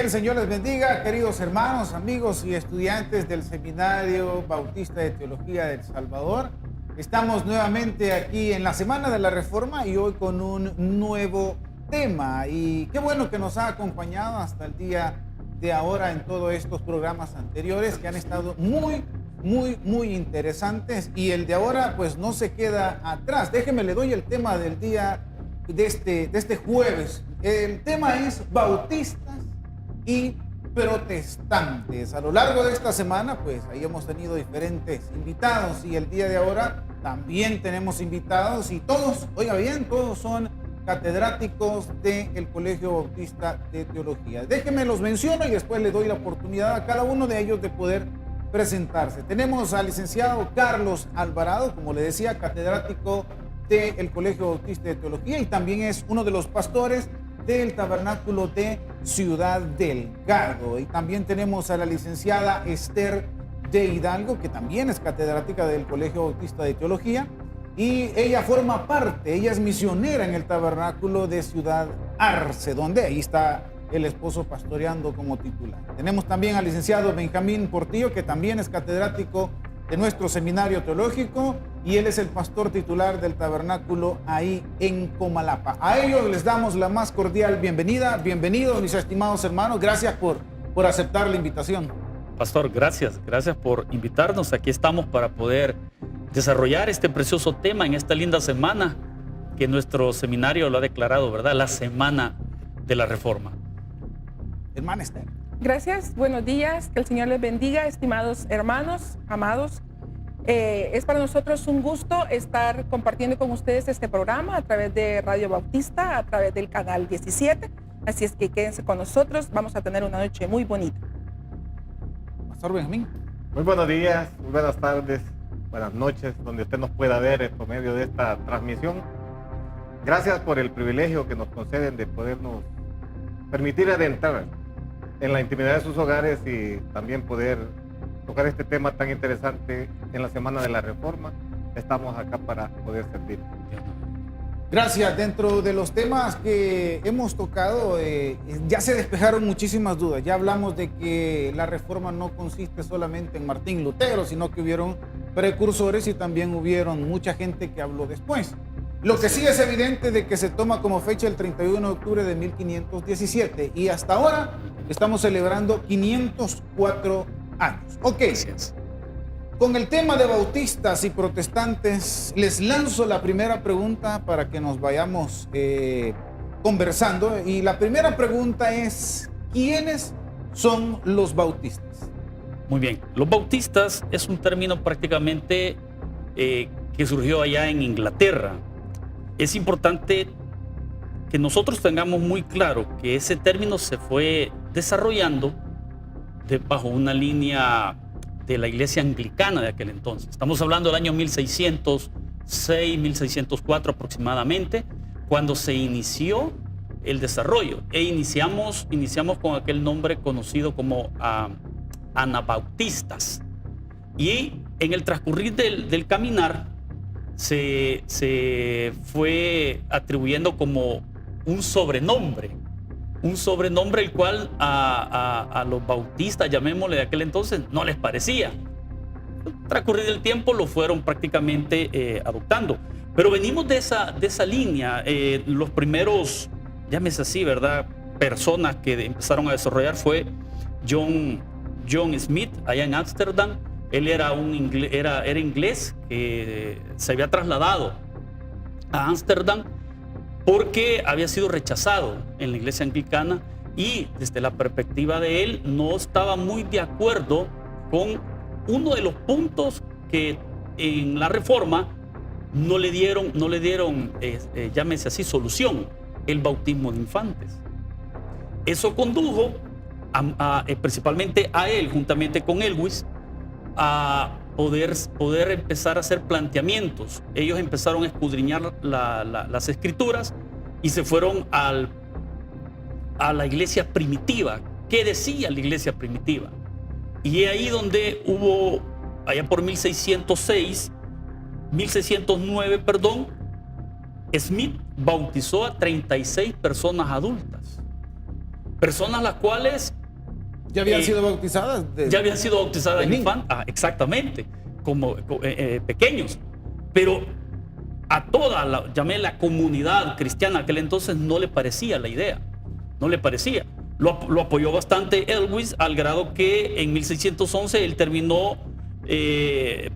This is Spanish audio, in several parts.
el Señor les bendiga, queridos hermanos, amigos y estudiantes del Seminario Bautista de Teología de El Salvador. Estamos nuevamente aquí en la Semana de la Reforma y hoy con un nuevo tema. Y qué bueno que nos ha acompañado hasta el día de ahora en todos estos programas anteriores que han estado muy interesantes. Y el de ahora pues no se queda atrás. Déjeme, le doy el tema del día de este jueves. El tema es bautistas y protestantes. A lo largo de esta semana, pues ahí hemos tenido diferentes invitados y el día de ahora también tenemos invitados y todos, oiga bien, todos son catedráticos del Colegio Bautista de Teología. Déjenme los menciono y después le doy la oportunidad a cada uno de ellos de poder presentarse. Tenemos al licenciado Carlos Alvarado, como le decía, catedrático del Colegio Bautista de Teología y también es uno de los pastores del Tabernáculo de Ciudad Delgado. Y también tenemos a la licenciada Esther de Hidalgo, que también es catedrática del Colegio Bautista de Teología, y ella forma parte, ella es misionera en el Tabernáculo de Ciudad Arce, donde ahí está el esposo pastoreando como titular. Tenemos también al licenciado Benjamín Portillo, que también es catedrático de nuestro seminario teológico y él es el pastor titular del tabernáculo ahí en Comalapa. A ellos les damos la más cordial bienvenida. Bienvenidos, mis estimados hermanos. Gracias por aceptar la invitación. Pastor, gracias por invitarnos. Aquí estamos para poder desarrollar este precioso tema en esta linda semana que nuestro seminario lo ha declarado, ¿verdad? La Semana de la Reforma. Hermana Esther. Gracias, buenos días, que el Señor les bendiga, estimados hermanos, amados. Es para nosotros un gusto estar compartiendo con ustedes este programa a través de Radio Bautista, a través del canal 17. Así es que quédense con nosotros, vamos a tener una noche muy bonita. Pastor Benjamín. Muy buenos días, muy buenas tardes, buenas noches, donde usted nos pueda ver por medio de esta transmisión. Gracias por el privilegio que nos conceden de podernos permitir adentrar en la intimidad de sus hogares y también poder tocar este tema tan interesante en la Semana de la Reforma. Estamos acá para poder servir. Gracias. Dentro de los temas que hemos tocado, ya se despejaron muchísimas dudas. Ya hablamos de que la reforma no consiste solamente en Martín Lutero, sino que hubieron precursores y también hubieron mucha gente que habló después. Lo que sí es evidente de que se toma como fecha el 31 de octubre de 1517 y hasta ahora estamos celebrando 504 años. Ok, con el tema de bautistas y protestantes, les lanzo la primera pregunta para que nos vayamos conversando. Y la primera pregunta es, ¿quiénes son los bautistas? Muy bien, los bautistas es un término prácticamente que surgió allá en Inglaterra. Es importante que nosotros tengamos muy claro que ese término se fue desarrollando bajo una línea de la iglesia anglicana de aquel entonces. Estamos hablando del año 1606, 1604 aproximadamente, cuando se inició el desarrollo. Iniciamos con aquel nombre conocido como anabautistas. Y en el transcurrir del caminar, se fue atribuyendo como un sobrenombre el cual a los bautistas, llamémosle de aquel entonces, no les parecía. Al transcurrir del tiempo lo fueron prácticamente adoptando. Pero venimos de esa línea. Los primeros, llámese así, ¿verdad?, personas que empezaron a desarrollar fue John Smith, allá en Ámsterdam. Él era inglés que se había trasladado a Ámsterdam porque había sido rechazado en la iglesia anglicana y desde la perspectiva de él no estaba muy de acuerdo con uno de los puntos que en la Reforma no le dieron, llámese así, solución: el bautismo de infantes. Eso condujo principalmente a él, juntamente con Elwis, a poder empezar a hacer planteamientos. Ellos empezaron a escudriñar las escrituras y se fueron a la iglesia primitiva. ¿Qué decía la iglesia primitiva? Y es ahí donde hubo, allá por 1609, Smith bautizó a 36 personas adultas. Personas las cuales ¿Ya habían sido bautizadas? ya habían sido bautizadas de en niños. infantes, exactamente, como pequeños. Pero a toda la comunidad cristiana aquel entonces no le parecía la idea, no le parecía. Lo apoyó bastante Elwes, al grado que en 1611 él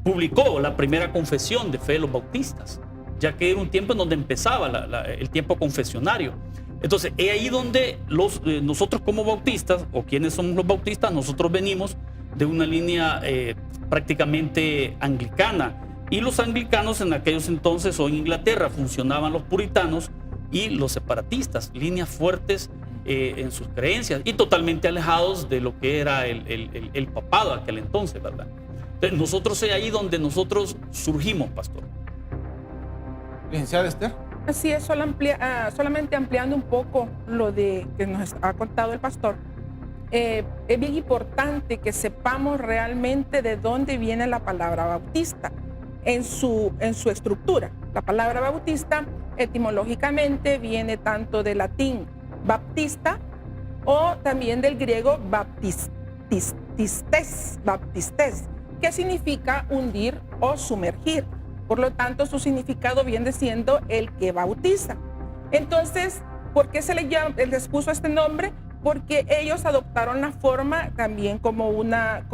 publicó la primera confesión de fe de los bautistas, ya que era un tiempo en donde empezaba el tiempo confesionario. Entonces, es ahí donde nosotros como bautistas, o quienes somos los bautistas, nosotros venimos de una línea prácticamente anglicana. Y los anglicanos en aquellos entonces, o en Inglaterra, funcionaban los puritanos y los separatistas, líneas fuertes en sus creencias y totalmente alejados de lo que era el papado aquel entonces, ¿verdad? Entonces, nosotros es ahí donde nosotros surgimos, pastor. Licenciada Esther. Así es, solamente ampliando un poco lo que nos ha contado el pastor. Es bien importante que sepamos realmente de dónde viene la palabra bautista en su estructura. La palabra bautista etimológicamente viene tanto del latín baptista o también del griego baptistes, que significa hundir o sumergir. Por lo tanto, su significado viene siendo el que bautiza. Entonces, ¿por qué se les puso este nombre? Porque ellos adoptaron la forma también como una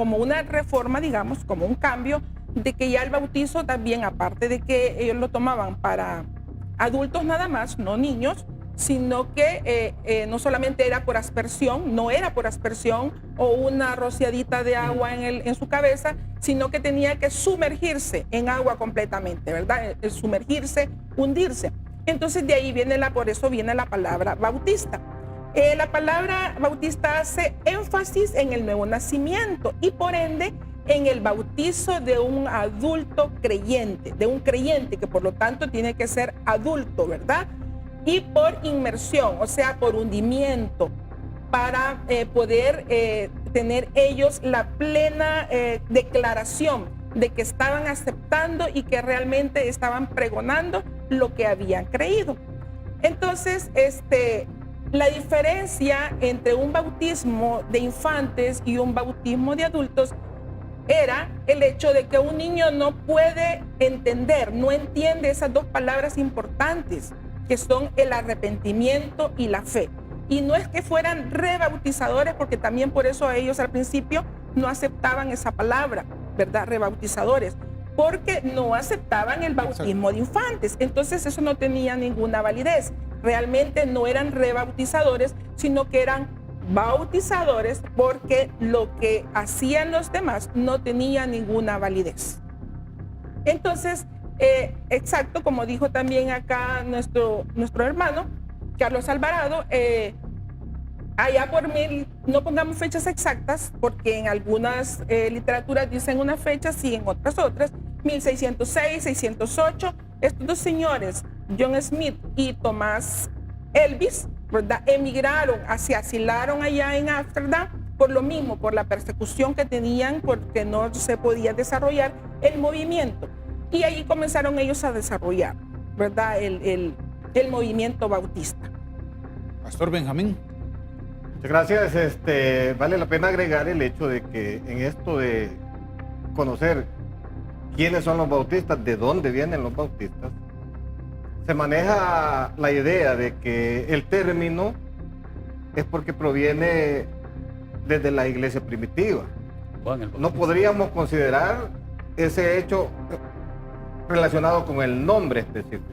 reforma, digamos, como un cambio, de que ya el bautizo también, aparte de que ellos lo tomaban para adultos nada más, no niños, sino que no solamente era por aspersión, no era por aspersión o una rociadita de agua en su cabeza, sino que tenía que sumergirse en agua completamente, ¿verdad? El sumergirse, hundirse. Entonces de ahí por eso viene la palabra bautista. La palabra bautista hace énfasis en el nuevo nacimiento y por ende en el bautizo de un adulto creyente, de un creyente que por lo tanto tiene que ser adulto, ¿verdad? Y por inmersión, o sea, por hundimiento, para poder tener ellos la plena declaración de que estaban aceptando y que realmente estaban pregonando lo que habían creído. Entonces, la diferencia entre un bautismo de infantes y un bautismo de adultos era el hecho de que un niño no puede entender, no entiende esas dos palabras importantes, que son el arrepentimiento y la fe. Y no es que fueran rebautizadores, porque también por eso ellos al principio no aceptaban esa palabra, ¿verdad? Rebautizadores, porque no aceptaban el bautismo de infantes. Entonces eso no tenía ninguna validez. Realmente no eran rebautizadores, sino que eran bautizadores, porque lo que hacían los demás no tenía ninguna validez. Entonces, exacto, como dijo también acá nuestro hermano Carlos Alvarado, allá por no pongamos fechas exactas, porque en algunas literaturas dicen una fecha, sí, en otras, 1606, 608, estos dos señores, John Smith y Thomas Elvis, ¿verdad?, emigraron, se asilaron allá en Ámsterdam por lo mismo, por la persecución que tenían, porque no se podía desarrollar el movimiento. Y ahí comenzaron ellos a desarrollar, ¿verdad?, el movimiento bautista. Pastor Benjamín. Muchas gracias. Vale la pena agregar el hecho de que en esto de conocer quiénes son los bautistas, de dónde vienen los bautistas, se maneja la idea de que el término es porque proviene desde la iglesia primitiva. No podríamos considerar ese hecho relacionado con el nombre específico.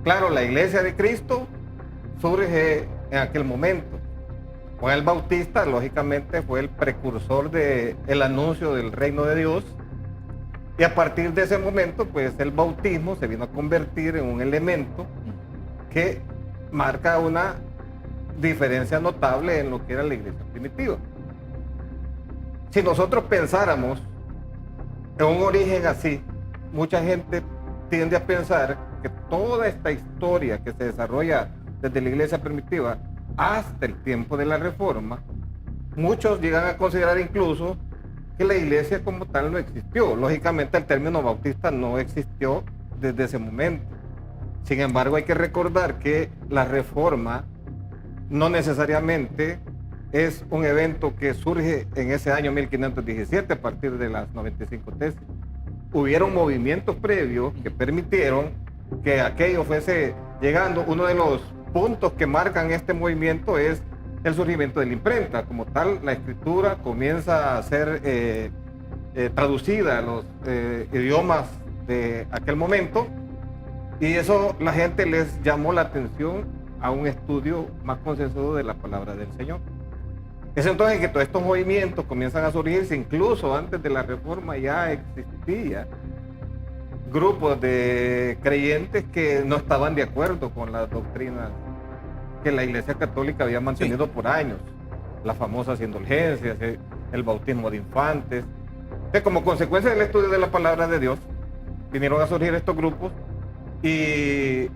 Claro, la iglesia de Cristo surge en aquel momento. Juan el Bautista, lógicamente, fue el precursor del anuncio del reino de Dios. Y a partir de ese momento, pues el bautismo se vino a convertir en un elemento que marca una diferencia notable en lo que era la iglesia primitiva. Si nosotros pensáramos en un origen así, mucha gente tiende a pensar que toda esta historia que se desarrolla desde la iglesia primitiva hasta el tiempo de la Reforma, muchos llegan a considerar incluso que la iglesia como tal no existió. Lógicamente el término bautista no existió desde ese momento. Sin embargo, hay que recordar que la Reforma no necesariamente es un evento que surge en ese año 1517 a partir de las 95 tesis. Hubieron movimientos previos que permitieron que aquello fuese llegando. Uno de los puntos que marcan este movimiento es el surgimiento de la imprenta. Como tal, la escritura comienza a ser traducida a los idiomas de aquel momento, y eso la gente les llamó la atención a un estudio más consensuado de la palabra del Señor. Es entonces que todos estos movimientos comienzan a surgirse. Incluso antes de la Reforma ya existía grupos de creyentes que no estaban de acuerdo con las doctrinas que la Iglesia Católica había mantenido por años, las famosas indulgencias, el bautismo de infantes. Entonces, como consecuencia del estudio de la palabra de Dios, vinieron a surgir estos grupos, y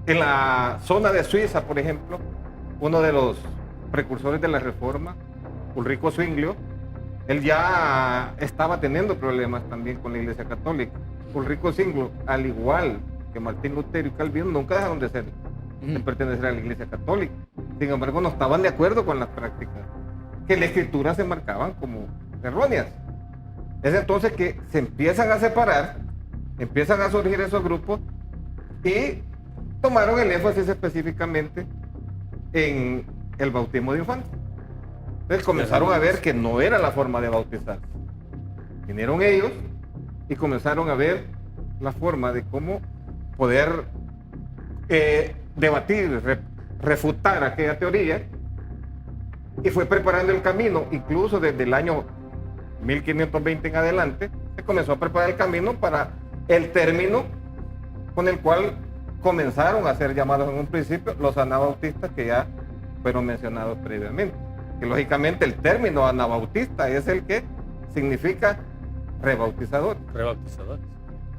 en la zona de Suiza, por ejemplo, uno de los precursores de la Reforma, Ulrico Zwinglio, él ya estaba teniendo problemas también con la Iglesia Católica. Ulrico Zwinglio, al igual que Martín Lutero y Calvino, nunca dejaron de pertenecer a la Iglesia Católica. Sin embargo, no estaban de acuerdo con las prácticas que la Escritura se marcaban como erróneas. Es entonces que se empiezan a separar, empiezan a surgir esos grupos, y tomaron el énfasis específicamente en el bautismo de infantes. Entonces comenzaron a ver que no era la forma de bautizarse. Vinieron ellos y comenzaron a ver la forma de cómo poder debatir, refutar aquella teoría, y fue preparando el camino. Incluso desde el año 1520 en adelante se comenzó a preparar el camino para el término con el cual comenzaron a ser llamados en un principio los anabautistas, que ya fueron mencionados previamente. Que lógicamente el término anabautista es el que significa rebautizador. Rebautizadores.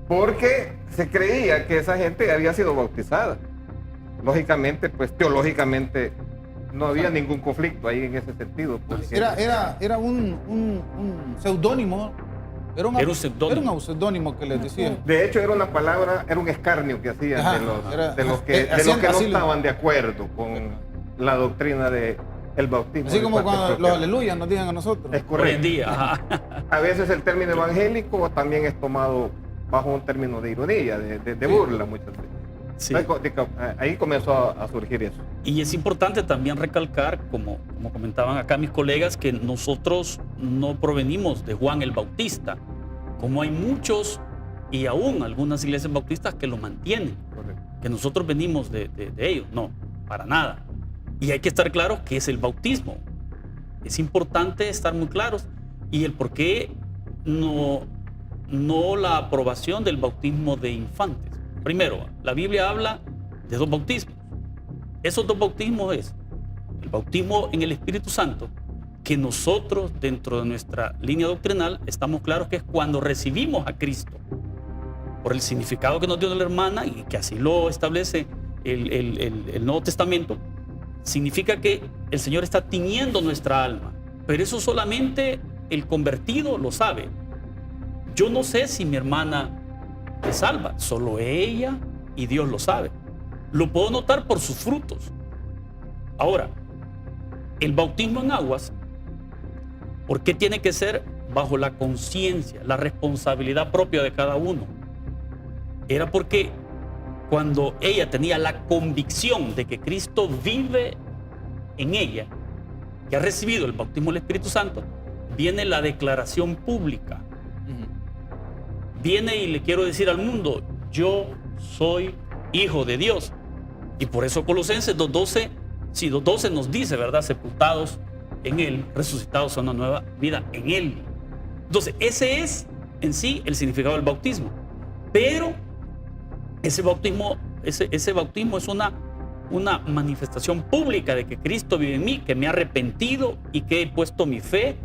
Porque se creía que esa gente había sido bautizada. Lógicamente, pues teológicamente no había ningún conflicto ahí en ese sentido. Era un seudónimo. Era un seudónimo que les decía. De hecho, era una palabra, era un escarnio que hacían de los que no estaban de acuerdo con la doctrina del bautismo. Así como cuando los aleluyas nos digan a nosotros. Es correcto. Hoy en día. A veces el término evangélico también es tomado bajo un término de ironía, de burla muchas veces. Sí. Ahí comenzó a surgir eso. Y es importante también recalcar, como comentaban acá mis colegas, que nosotros no provenimos de Juan el Bautista, como hay muchos y aún algunas iglesias bautistas que lo mantienen. Correcto. Que nosotros venimos de ellos. No, para nada. Y hay que estar claros qué es el bautismo. Es importante estar muy claros, y el por qué no la aprobación del bautismo de infantes. Primero, la Biblia habla de dos bautismos. Esos dos bautismos es el bautismo en el Espíritu Santo, que nosotros dentro de nuestra línea doctrinal estamos claros que es cuando recibimos a Cristo, por el significado que nos dio la hermana y que así lo establece el Nuevo Testamento. Significa que el Señor está tiñendo nuestra alma, pero eso solamente el convertido lo sabe. Yo no sé si mi hermana es salva, solo ella y Dios lo sabe. Lo puedo notar por sus frutos. Ahora, el bautismo en aguas, ¿por qué tiene que ser bajo la conciencia, la responsabilidad propia de cada uno? Era porque cuando ella tenía la convicción de que Cristo vive en ella, que ha recibido el bautismo del Espíritu Santo, viene la declaración pública. Viene y le quiero decir al mundo, yo soy hijo de Dios. Y por eso Colosenses 2:12, sí, 2:12 nos dice, ¿verdad? Sepultados en Él, resucitados a una nueva vida en Él. Entonces, ese es en sí el significado del bautismo. Pero ese bautismo es una manifestación pública de que Cristo vive en mí, que me ha arrepentido y que he puesto mi fe,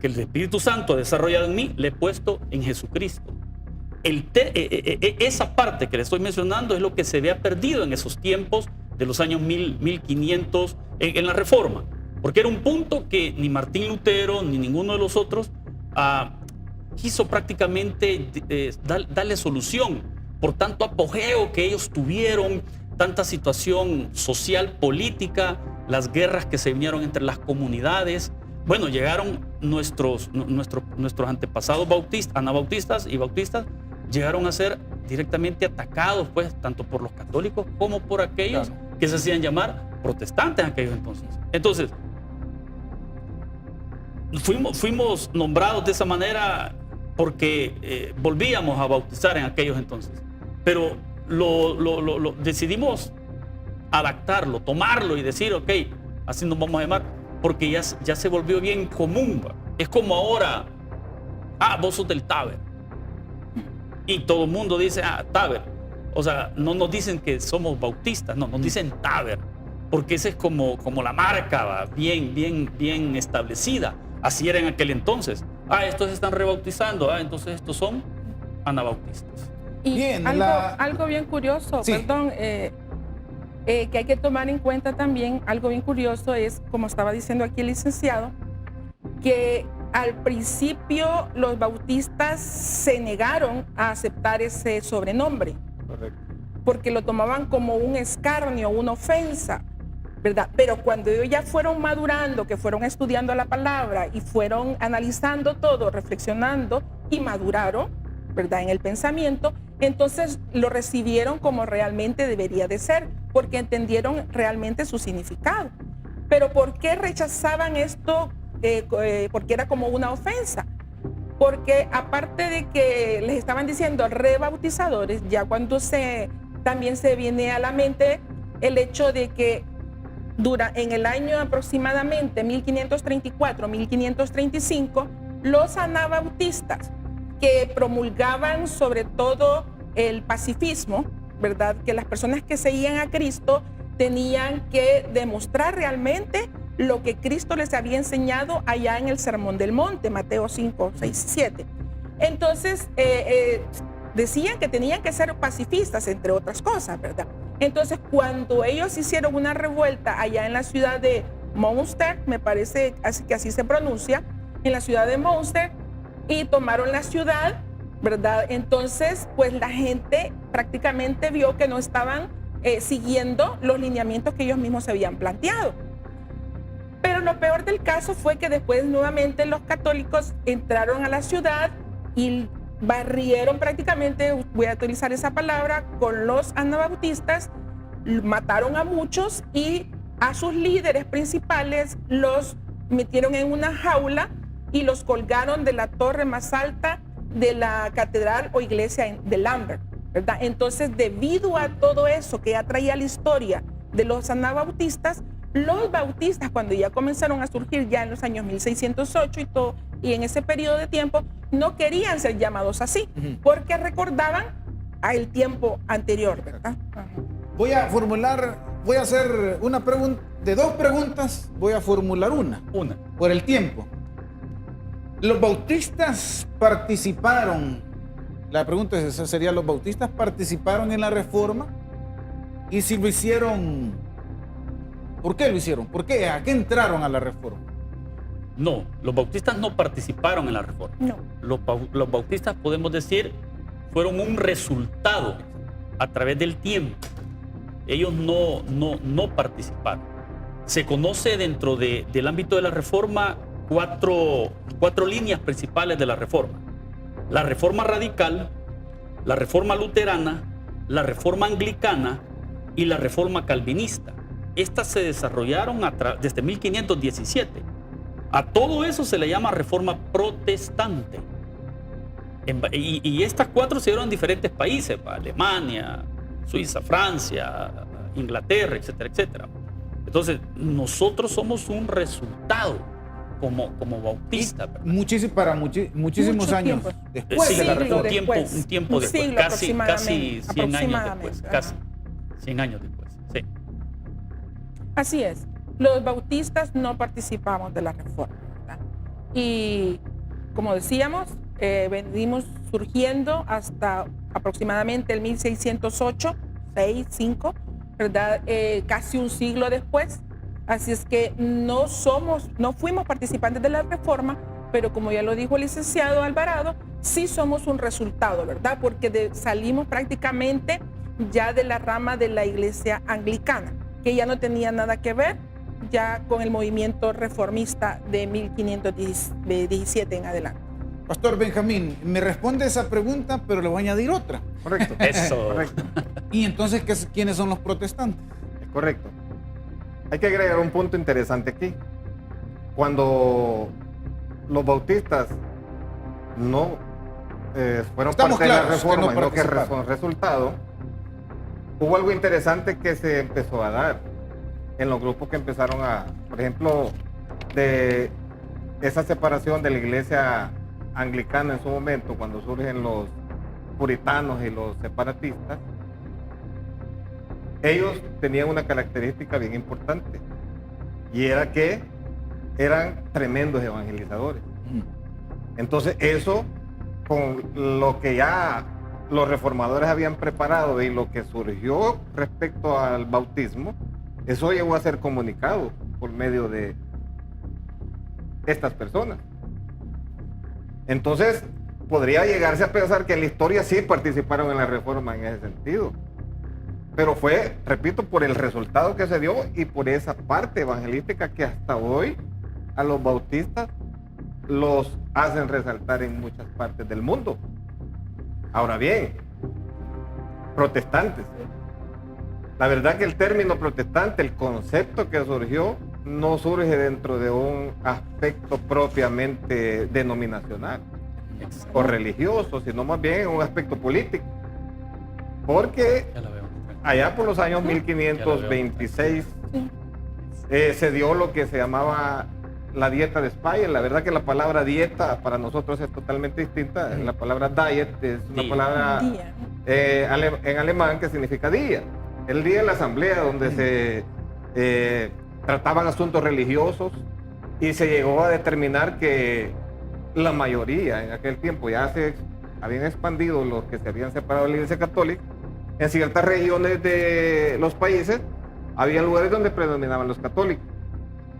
que el Espíritu Santo ha desarrollado en mí, le he puesto en Jesucristo. Esa parte que le estoy mencionando es lo que se había perdido en esos tiempos de los años 1500 en la Reforma, porque era un punto que ni Martín Lutero ni ninguno de los otros quiso prácticamente darle solución por tanto apogeo que ellos tuvieron, tanta situación social, política, las guerras que se vinieron entre las comunidades. Bueno, llegaron nuestros antepasados bautistas, anabautistas y bautistas, llegaron a ser directamente atacados, pues, tanto por los católicos como por aquellos que se hacían llamar protestantes en aquellos entonces. Entonces, fuimos nombrados de esa manera porque volvíamos a bautizar en aquellos entonces. Pero decidimos adaptarlo, tomarlo y decir, ok, así nos vamos a llamar, porque ya se volvió bien común. Es como ahora, vos sos del Taber. Y todo el mundo dice, Taber. O sea, no nos dicen que somos bautistas, no, nos dicen Taber, porque esa es como la marca, bien establecida. Así era en aquel entonces. Estos se están rebautizando, entonces estos son anabautistas. Y bien, algo bien curioso, sí. perdón, que hay que tomar en cuenta también, algo bien curioso es, como estaba diciendo aquí el licenciado, que al principio los bautistas se negaron a aceptar ese sobrenombre. Correcto. Porque lo tomaban como un escarnio, una ofensa, ¿verdad? Pero cuando ellos ya fueron madurando, que fueron estudiando la palabra y fueron analizando todo, reflexionando y maduraron, ¿verdad?, en el pensamiento, entonces lo recibieron como realmente debería de ser, porque entendieron realmente su significado. Pero ¿por qué rechazaban esto? Porque era como una ofensa. Porque aparte de que les estaban diciendo rebautizadores, ya cuando también se viene a la mente el hecho de que en el año aproximadamente 1534-1535, los anabautistas, que promulgaban sobre todo el pacifismo, ¿verdad?, que las personas que seguían a Cristo tenían que demostrar realmente lo que Cristo les había enseñado allá en el Sermón del Monte, Mateo 5, 6, 7. Entonces, decían que tenían que ser pacifistas, entre otras cosas, ¿verdad? Entonces, cuando ellos hicieron una revuelta allá en la ciudad de Münster, me parece que así se pronuncia, en la ciudad de Münster, y tomaron la ciudad, ¿verdad? Entonces, pues la gente prácticamente vio que no estaban siguiendo los lineamientos que ellos mismos se habían planteado. Pero lo peor del caso fue que después nuevamente los católicos entraron a la ciudad y barrieron prácticamente, voy a utilizar esa palabra, con los anabautistas, mataron a muchos y a sus líderes principales los metieron en una jaula y los colgaron de la torre más alta de la catedral o iglesia de Lambert, ¿verdad? Entonces, debido a todo eso que ya traía la historia de los anabautistas, los bautistas, cuando ya comenzaron a surgir ya en los años 1608 y en ese periodo de tiempo, no querían ser llamados así, porque recordaban al tiempo anterior, ¿verdad? Voy a hacer una pregunta, de dos preguntas, voy a formular una. Por el tiempo. ¿Los bautistas participaron? La pregunta es esa, sería, ¿los bautistas participaron en la Reforma? Y si lo hicieron, ¿por qué lo hicieron? ¿Por qué? ¿A qué entraron a la Reforma? No, los bautistas no participaron en la Reforma. No. Los bautistas, podemos decir, fueron un resultado a través del tiempo. Ellos no participaron. Se conoce dentro del ámbito de la Reforma cuatro líneas principales de la Reforma. La Reforma Radical, la Reforma Luterana, la Reforma Anglicana y la Reforma Calvinista. Estas se desarrollaron desde 1517. A todo eso se le llama Reforma Protestante. Y estas cuatro se dieron en diferentes países, Alemania, Suiza, Francia, Inglaterra, etcétera, etcétera. Entonces, nosotros somos un resultado como bautistas. Muchísimos Mucho años tiempo. después de la Reforma. Un tiempo después, siglo casi aproximadamente. 100 años después, Ajá. casi 100 años después, sí. Así es. Los bautistas no participamos de la Reforma, ¿verdad? Y como decíamos, venimos surgiendo hasta aproximadamente el 1608, 6, 5, ¿verdad? Casi un siglo después. Así es que no fuimos participantes de la Reforma, pero como ya lo dijo el licenciado Alvarado, sí somos un resultado, ¿verdad? Porque salimos prácticamente ya de la rama de la iglesia anglicana, que ya no tenía nada que ver ya con el movimiento reformista de 1517 en adelante. Pastor Benjamín, me responde esa pregunta, pero le voy a añadir otra. Correcto. Eso. Correcto. ¿Y entonces quiénes son los protestantes? Es correcto. Hay que agregar un punto interesante aquí. Cuando los bautistas no fueron Estamos parte de la claros que reforma, no sino que participaron. son resultado, hubo algo interesante que se empezó a dar en los grupos que empezaron a, por ejemplo, de esa separación de la iglesia anglicana en su momento, cuando surgen los puritanos y los separatistas. Ellos tenían una característica bien importante, y era que eran tremendos evangelizadores. Entonces eso, con lo que ya los reformadores habían preparado y lo que surgió respecto al bautismo, eso llegó a ser comunicado por medio de estas personas. Entonces podría llegarse a pensar que en la historia sí participaron en la reforma en ese sentido, pero fue, repito, por el resultado que se dio y por esa parte evangelística que hasta hoy a los bautistas los hacen resaltar en muchas partes del mundo. Ahora bien, protestantes. La verdad que el término protestante, el concepto que surgió, no surge dentro de un aspecto propiamente denominacional o religioso, sino más bien en un aspecto político. Porque Ya la veo. allá por los años 1526 se dio lo que se llamaba la dieta de Speyer. La verdad que la palabra dieta para nosotros es totalmente distinta. La palabra diet es una Día. palabra Día. en alemán que significa día. El día en la asamblea donde se trataban asuntos religiosos, y se llegó a determinar que la mayoría en aquel tiempo ya se habían expandido los que se habían separado de la Iglesia Católica. En ciertas regiones de los países había lugares donde predominaban los católicos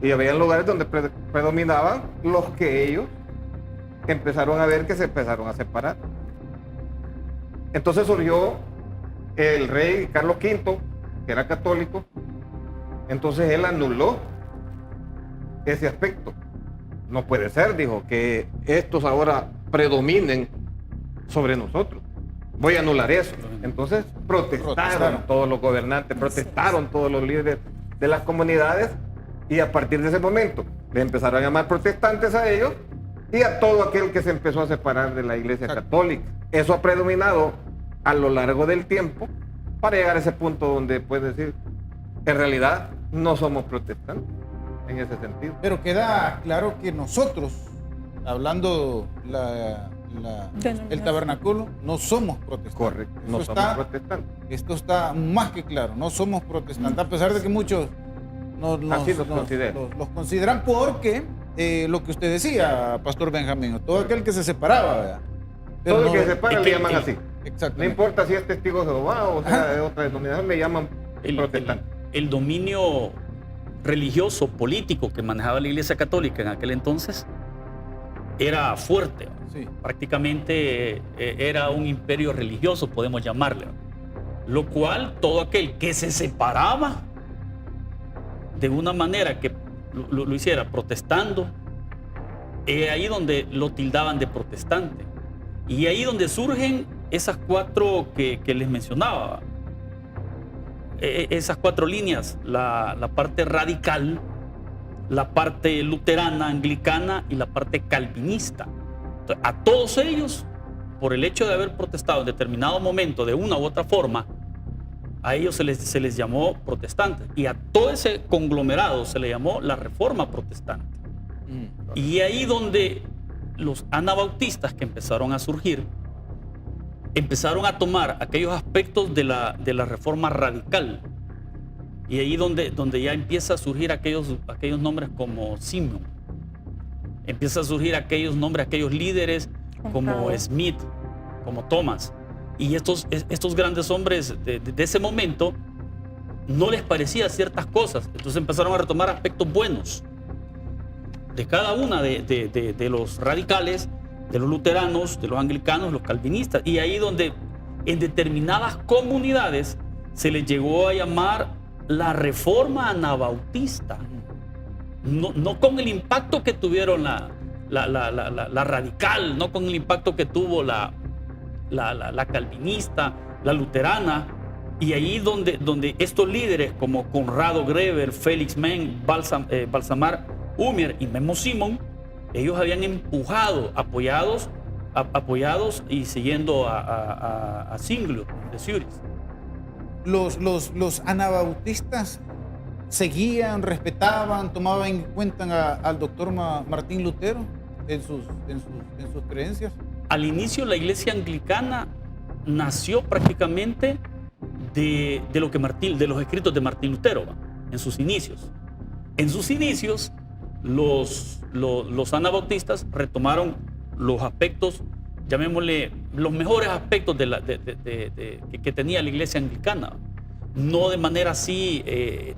y había lugares donde predominaban los que ellos empezaron a ver que se empezaron a separar. Entonces surgió el rey Carlos V, que era católico. Entonces él anuló ese aspecto. No puede ser, dijo, que estos ahora predominen sobre nosotros. Voy a anular eso. Entonces protestaron todos los gobernantes, protestaron todos los líderes de las comunidades, y a partir de ese momento le empezaron a llamar protestantes a ellos y a todo aquel que se empezó a separar de la Iglesia Católica. Eso ha predominado a lo largo del tiempo para llegar a ese punto donde puedes decir, en realidad no somos protestantes en ese sentido. Pero queda claro que nosotros, hablando el tabernáculo, no somos protestantes. Correcto, no Esto somos protestantes. Esto está más que claro, no somos protestantes, a pesar de que muchos Así los consideran. los consideran porque lo que usted decía, Pastor Benjamín, todo aquel que se separaba, ¿verdad? Pero Todo el no- que se separa le llaman así. No Exactamente. importa si es testigo de Jehová o sea de otra denominación, le llaman protestante. El dominio religioso, político que manejaba la Iglesia Católica en aquel entonces era fuerte. Sí. Prácticamente era un imperio religioso, podemos llamarle. Lo cual todo aquel que se separaba de una manera que lo hiciera protestando, ahí donde lo tildaban de protestante. Y ahí donde surgen esas cuatro que les mencionaba. Esas cuatro líneas, la parte radical, la parte luterana, anglicana y la parte calvinista. Entonces, a todos ellos, por el hecho de haber protestado en determinado momento de una u otra forma, a ellos se les llamó protestantes, y a todo ese conglomerado se le llamó la Reforma Protestante. Y ahí donde los anabautistas que empezaron a surgir, empezaron a tomar aquellos aspectos de la Reforma Radical. Y ahí donde ya empieza a surgir aquellos nombres como Simeon. Empieza a surgir aquellos nombres, aquellos líderes como Smith, como Thomas. Y estos grandes hombres de ese momento no les parecía ciertas cosas. Entonces empezaron a retomar aspectos buenos de cada una de los radicales, de los luteranos, de los anglicanos, los calvinistas. Y ahí donde en determinadas comunidades se les llegó a llamar la reforma anabautista. No con el impacto que tuvieron la radical, no con el impacto que tuvo la calvinista, la luterana, y ahí donde estos líderes como Conrado Greber, Félix Meng, Balsamar Humier y Memo Simón, ellos habían empujado, apoyados y siguiendo a Zwinglio de Zurich. Los anabautistas seguían, respetaban, tomaban en cuenta al doctor Martín Lutero en sus creencias. Al inicio la iglesia anglicana nació prácticamente de los escritos de Martín Lutero, ¿va? En sus inicios. En sus inicios, los anabautistas retomaron los aspectos, llamémosle, los mejores aspectos que tenía la iglesia anglicana. No de manera así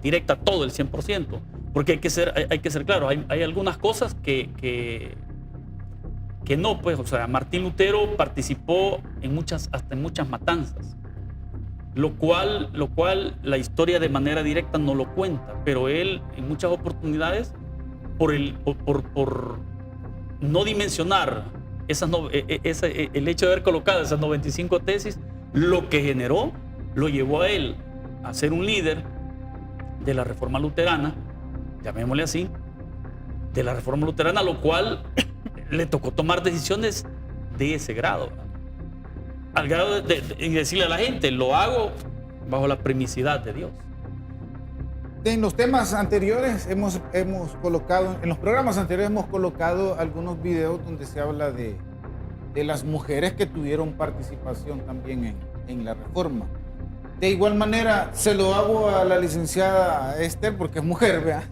directa todo el 100%, porque hay que ser claro, hay algunas cosas que no, pues, o sea, Martín Lutero participó hasta en muchas matanzas, lo cual la historia de manera directa no lo cuenta, pero él en muchas oportunidades, por no dimensionar el hecho de haber colocado esas 95 tesis, lo que generó, lo llevó a él a ser un líder de la Reforma Luterana, llamémosle así, de la Reforma Luterana, lo cual le tocó tomar decisiones de ese grado, al grado de decirle a la gente, lo hago bajo la permisividad de Dios. En los temas anteriores hemos colocado, en los programas anteriores hemos colocado algunos videos donde se habla de las mujeres que tuvieron participación también en la Reforma. De igual manera, se lo hago a la licenciada Esther porque es mujer, ¿vea?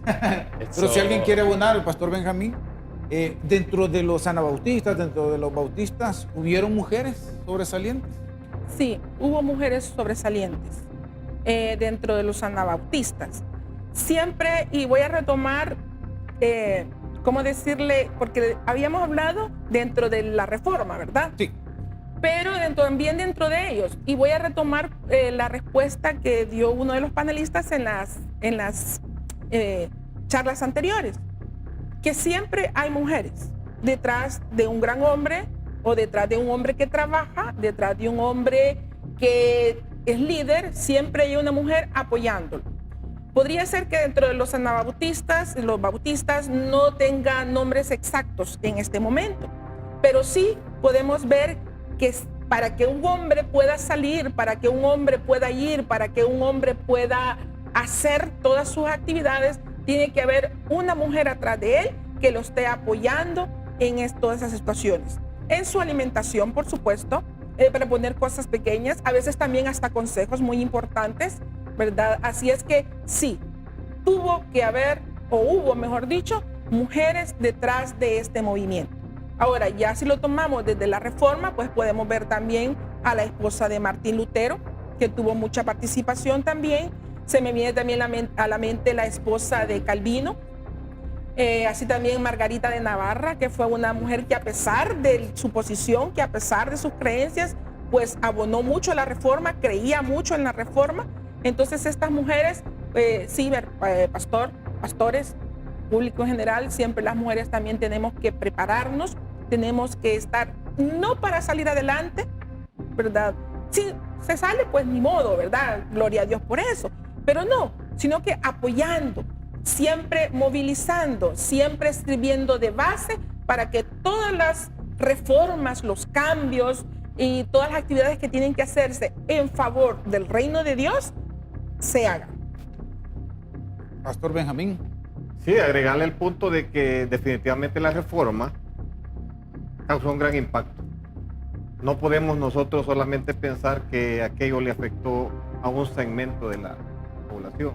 Pero si alguien quiere abonar, el pastor Benjamín, dentro de los anabautistas, dentro de los bautistas, ¿hubieron mujeres sobresalientes? Sí, hubo mujeres sobresalientes dentro de los anabautistas. Siempre, y voy a retomar, ¿cómo decirle? Porque habíamos hablado dentro de la Reforma, ¿verdad? Sí. Pero también dentro de ellos. Y voy a retomar la respuesta que dio uno de los panelistas en las charlas anteriores. Que siempre hay mujeres detrás de un gran hombre o detrás de un hombre que trabaja, detrás de un hombre que es líder, siempre hay una mujer apoyándolo. Podría ser que dentro de los anabautistas, los bautistas no tengan nombres exactos en este momento, pero sí podemos ver que para que un hombre pueda salir, para que un hombre pueda ir, para que un hombre pueda hacer todas sus actividades, tiene que haber una mujer atrás de él que lo esté apoyando en todas esas situaciones. En su alimentación, por supuesto, para poner cosas pequeñas, a veces también hasta consejos muy importantes, ¿verdad? Así es que sí, tuvo que haber, o hubo, mejor dicho, mujeres detrás de este movimiento. Ahora, ya si lo tomamos desde la Reforma, pues podemos ver también a la esposa de Martín Lutero, que tuvo mucha participación también. Se me viene también a la mente la esposa de Calvino, así también Margarita de Navarra, que fue una mujer que a pesar de su posición, que a pesar de sus creencias, pues abonó mucho a la Reforma, creía mucho en la Reforma. Entonces estas mujeres, sí, pastores, público en general, siempre las mujeres también tenemos que prepararnos, tenemos que estar, no para salir adelante, ¿verdad? Si se sale, pues ni modo, ¿verdad? Gloria a Dios por eso. Pero no, sino que apoyando, siempre movilizando, siempre escribiendo de base para que todas las reformas, los cambios y todas las actividades que tienen que hacerse en favor del reino de Dios se hagan. Pastor Benjamín. Sí, agregarle el punto de que definitivamente la Reforma causó un gran impacto. No podemos nosotros solamente pensar que aquello le afectó a un segmento de la población.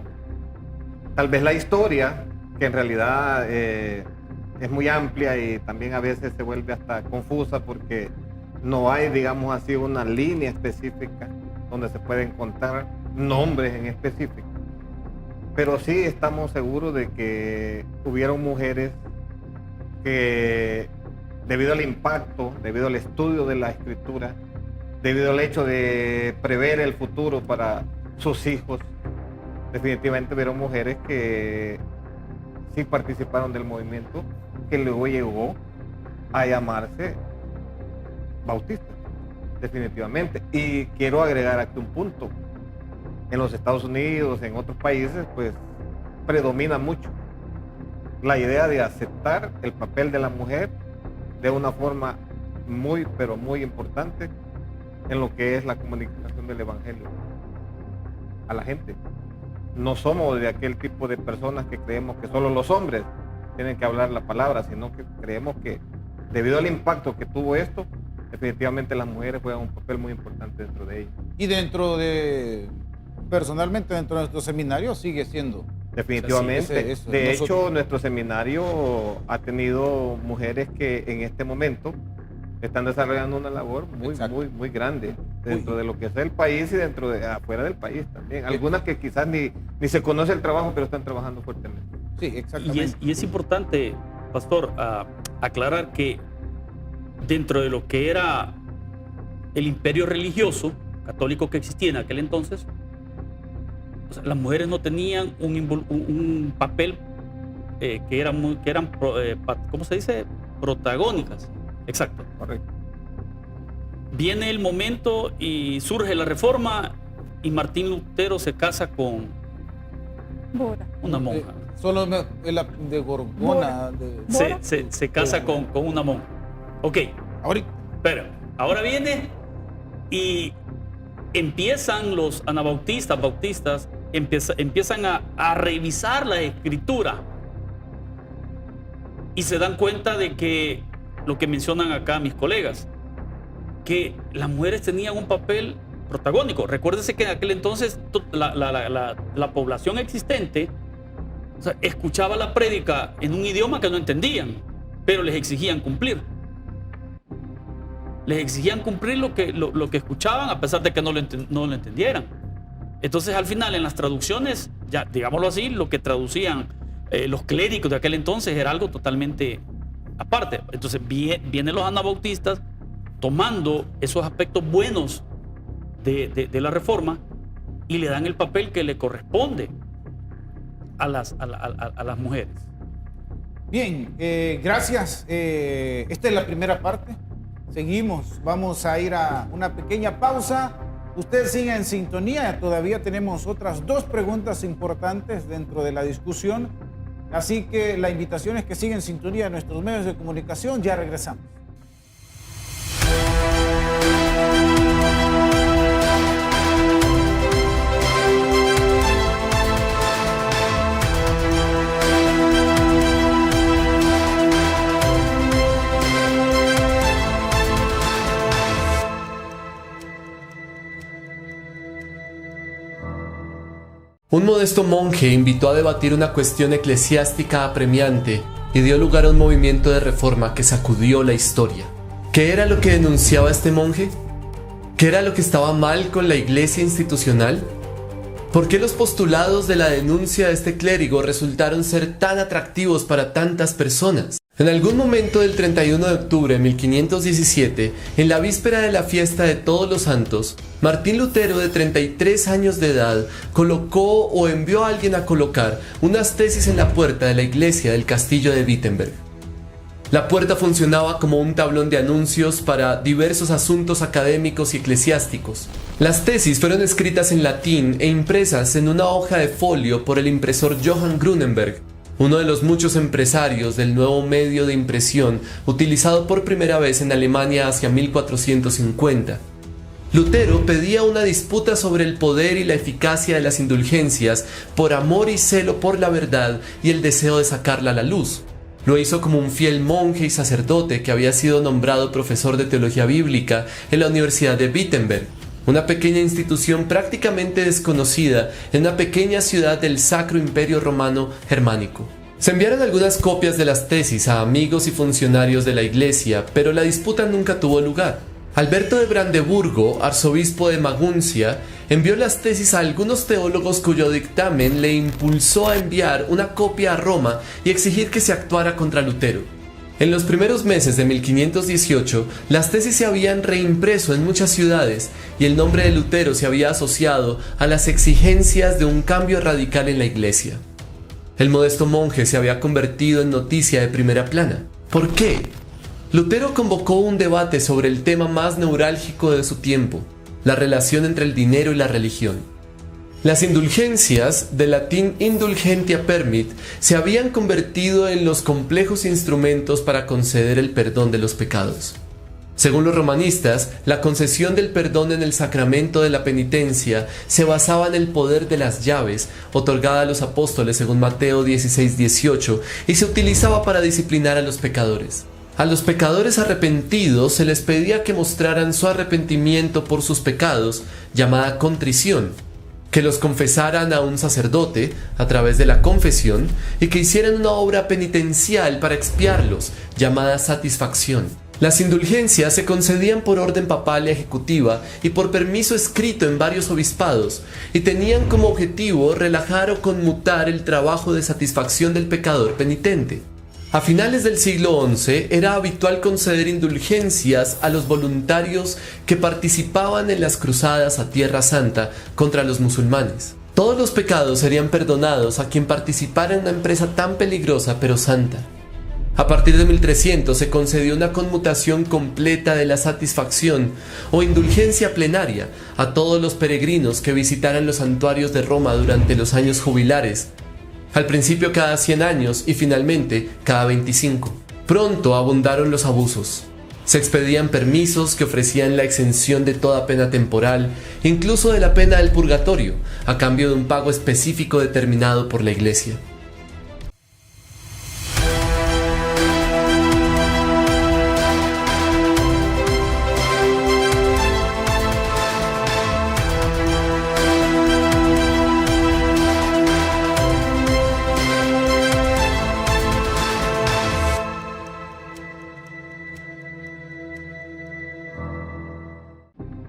Tal vez la historia, que en realidad es muy amplia y también a veces se vuelve hasta confusa porque no hay, digamos así, una línea específica donde se pueden contar nombres en específico. Pero sí estamos seguros de que hubieron mujeres que, debido al impacto, debido al estudio de la Escritura, debido al hecho de prever el futuro para sus hijos. Definitivamente vieron mujeres que sí participaron del movimiento, que luego llegó a llamarse Bautista, definitivamente. Y quiero agregar aquí un punto. En los Estados Unidos, en otros países, pues predomina mucho la idea de aceptar el papel de la mujer de una forma muy, pero muy importante en lo que es la comunicación del evangelio a la gente. No somos de aquel tipo de personas que creemos que solo los hombres tienen que hablar la palabra, sino que creemos que debido al impacto que tuvo esto, definitivamente las mujeres juegan un papel muy importante dentro de ello. Y personalmente dentro de nuestro seminario sigue siendo. Definitivamente. De hecho, nuestro seminario ha tenido mujeres que en este momento están desarrollando una labor muy grande dentro de lo que es el país y dentro de afuera del país también. Algunas que quizás ni se conoce el trabajo, pero están trabajando fuertemente. Sí, exactamente. Y es importante, pastor, aclarar que dentro de lo que era el imperio religioso católico que existía en aquel entonces, o sea, las mujeres no tenían un papel que eran ¿cómo se dice? Protagónicas. Exacto. Correcto. Viene el momento y surge la Reforma y Martín Lutero se casa con una monja. Solo de Gorgona. Se casa con una monja. Ok. Ahorita. Pero ahora viene y empiezan los bautistas, empiezan a revisar la escritura y se dan cuenta de que lo que mencionan acá mis colegas, que las mujeres tenían un papel protagónico. Recuérdense que en aquel entonces la población existente, o sea, escuchaba la prédica en un idioma que no entendían, pero les exigían cumplir. Les exigían cumplir lo que escuchaban a pesar de que no lo entendieran. Entonces al final en las traducciones, ya digámoslo así, lo que traducían los clérigos de aquel entonces era algo totalmente aparte. Entonces vienen los anabautistas tomando esos aspectos buenos de la Reforma y le dan el papel que le corresponde a las mujeres. Bien, gracias. Esta es la primera parte. Seguimos, vamos a ir a una pequeña pausa. Usted sigue en sintonía, todavía tenemos otras 2 preguntas importantes dentro de la discusión. Así que la invitación es que siga en sintonía de nuestros medios de comunicación. Ya regresamos. Un modesto monje invitó a debatir una cuestión eclesiástica apremiante y dio lugar a un movimiento de reforma que sacudió la historia. ¿Qué era lo que denunciaba este monje? ¿Qué era lo que estaba mal con la iglesia institucional? ¿Por qué los postulados de la denuncia de este clérigo resultaron ser tan atractivos para tantas personas? En algún momento del 31 de octubre de 1517, en la víspera de la fiesta de Todos los Santos, Martín Lutero, de 33 años de edad, colocó o envió a alguien a colocar unas tesis en la puerta de la iglesia del castillo de Wittenberg. La puerta funcionaba como un tablón de anuncios para diversos asuntos académicos y eclesiásticos. Las tesis fueron escritas en latín e impresas en una hoja de folio por el impresor Johann Grunenberg, uno de los muchos empresarios del nuevo medio de impresión utilizado por primera vez en Alemania hacia 1450. Lutero pedía una disputa sobre el poder y la eficacia de las indulgencias por amor y celo por la verdad y el deseo de sacarla a la luz. Lo hizo como un fiel monje y sacerdote que había sido nombrado profesor de teología bíblica en la Universidad de Wittenberg, una pequeña institución prácticamente desconocida en una pequeña ciudad del Sacro Imperio Romano Germánico. Se enviaron algunas copias de las tesis a amigos y funcionarios de la iglesia, pero la disputa nunca tuvo lugar. Alberto de Brandeburgo, arzobispo de Maguncia, envió las tesis a algunos teólogos cuyo dictamen le impulsó a enviar una copia a Roma y exigir que se actuara contra Lutero. En los primeros meses de 1518, las tesis se habían reimpreso en muchas ciudades y el nombre de Lutero se había asociado a las exigencias de un cambio radical en la iglesia. El modesto monje se había convertido en noticia de primera plana. ¿Por qué? Lutero convocó un debate sobre el tema más neurálgico de su tiempo, la relación entre el dinero y la religión. Las indulgencias, del latín indulgentia permit, se habían convertido en los complejos instrumentos para conceder el perdón de los pecados. Según los romanistas, la concesión del perdón en el sacramento de la penitencia se basaba en el poder de las llaves, otorgada a los apóstoles según Mateo 16:18, y se utilizaba para disciplinar a los pecadores. A los pecadores arrepentidos se les pedía que mostraran su arrepentimiento por sus pecados, llamada contrición, que los confesaran a un sacerdote a través de la confesión y que hicieran una obra penitencial para expiarlos, llamada satisfacción. Las indulgencias se concedían por orden papal y ejecutiva y por permiso escrito en varios obispados, y tenían como objetivo relajar o conmutar el trabajo de satisfacción del pecador penitente. A finales del siglo XI era habitual conceder indulgencias a los voluntarios que participaban en las cruzadas a Tierra Santa contra los musulmanes. Todos los pecados serían perdonados a quien participara en una empresa tan peligrosa pero santa. A partir de 1300 se concedió una conmutación completa de la satisfacción o indulgencia plenaria a todos los peregrinos que visitaran los santuarios de Roma durante los años jubilares, al principio cada 100 años y finalmente cada 25. Pronto abundaron los abusos. Se expedían permisos que ofrecían la exención de toda pena temporal, incluso de la pena del purgatorio, a cambio de un pago específico determinado por la Iglesia.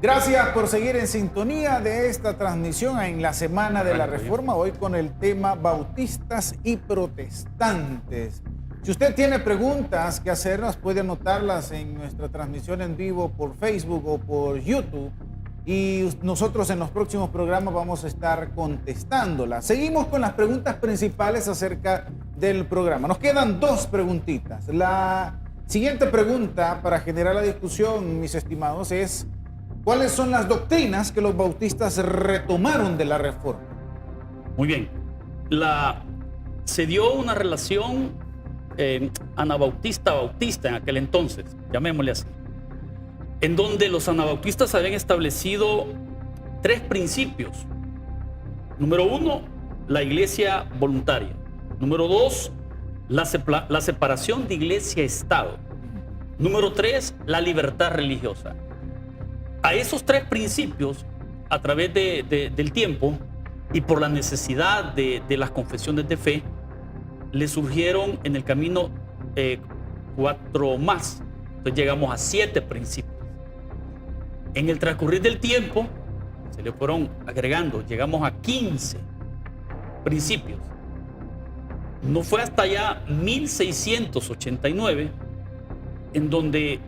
Gracias por seguir en sintonía de esta transmisión en la Semana de la Reforma, hoy con el tema Bautistas y Protestantes. Si usted tiene preguntas que hacernos, puede anotarlas en nuestra transmisión en vivo por Facebook o por YouTube, y nosotros en los próximos programas vamos a estar contestándolas. Seguimos con las preguntas principales acerca del programa. Nos quedan dos preguntitas. La siguiente pregunta para generar la discusión, mis estimados, es: ¿cuáles son las doctrinas que los bautistas retomaron de la Reforma? Muy bien. Se dio una relación anabautista-bautista en aquel entonces, llamémosle así, en donde los anabautistas habían establecido tres principios. Número uno, la iglesia voluntaria. Número dos, la separación de iglesia-estado. Número tres, la libertad religiosa. A esos tres principios, a través del tiempo y por la necesidad de las confesiones de fe, le surgieron en el camino 4 más. Entonces llegamos a 7 principios. En el transcurrir del tiempo se le fueron agregando, llegamos a 15 principios. No fue hasta ya 1689 en donde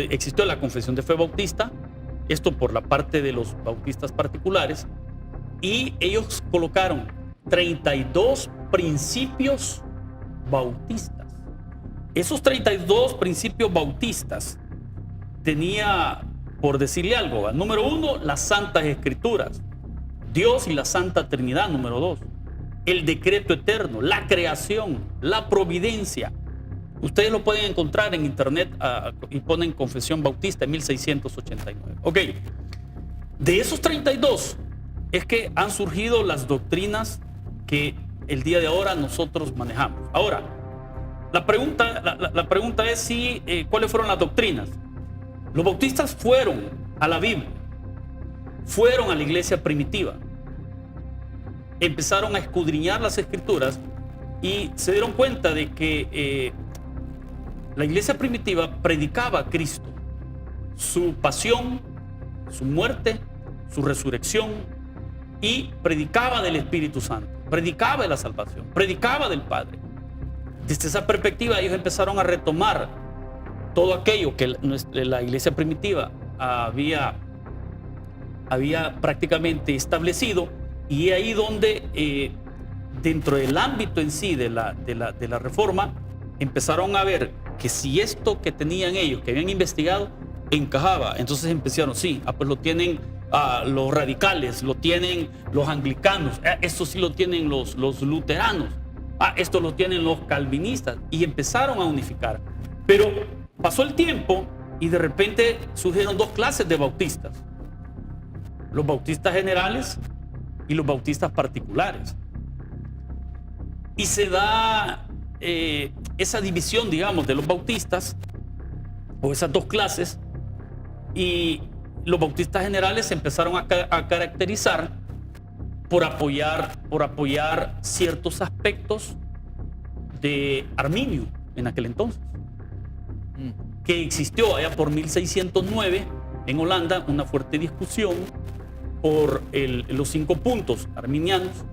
existió la confesión de fe bautista, esto por la parte de los bautistas particulares, y ellos colocaron 32 principios bautistas. Esos 32 principios bautistas tenía, por decirle algo, número 1, las Santas Escrituras, Dios y la Santa Trinidad. Número 2, el decreto eterno, la creación, la providencia. Ustedes lo pueden encontrar en internet y ponen Confesión Bautista en 1689. Ok, de esos 32 es que han surgido las doctrinas que el día de ahora nosotros manejamos. Ahora, la pregunta es ¿cuáles fueron las doctrinas? Los bautistas fueron a la Biblia, fueron a la iglesia primitiva, empezaron a escudriñar las escrituras y se dieron cuenta de que la iglesia primitiva predicaba a Cristo, su pasión, su muerte, su resurrección, y predicaba del Espíritu Santo, predicaba de la salvación, predicaba del Padre. desde esa perspectiva ellos empezaron a retomar todo aquello que la iglesia primitiva había prácticamente establecido, y ahí donde dentro del ámbito en sí de la reforma empezaron a ver que si esto que tenían ellos, que habían investigado, encajaba, entonces empezaron, sí, pues lo tienen los radicales, lo tienen los anglicanos, esto sí lo tienen los luteranos, esto lo tienen los calvinistas, y empezaron a unificar. Pero pasó el tiempo y de repente surgieron dos clases de bautistas: los bautistas generales y los bautistas particulares. Y se da esa división, digamos, de los bautistas, o esas dos clases, y los bautistas generales se empezaron a caracterizar por apoyar ciertos aspectos de Arminio en aquel entonces, que existió allá por 1609 en Holanda una fuerte discusión por los 5 puntos arminianos,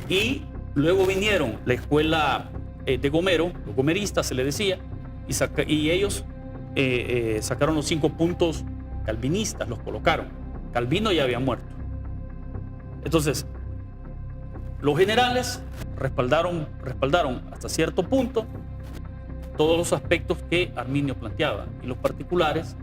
y luego vinieron la escuela de Gomero, los gomeristas se le decía, y ellos sacaron los 5 puntos calvinistas, los colocaron. Calvino ya había muerto. Entonces, los generales respaldaron hasta cierto punto todos los aspectos que Arminio planteaba, y los particulares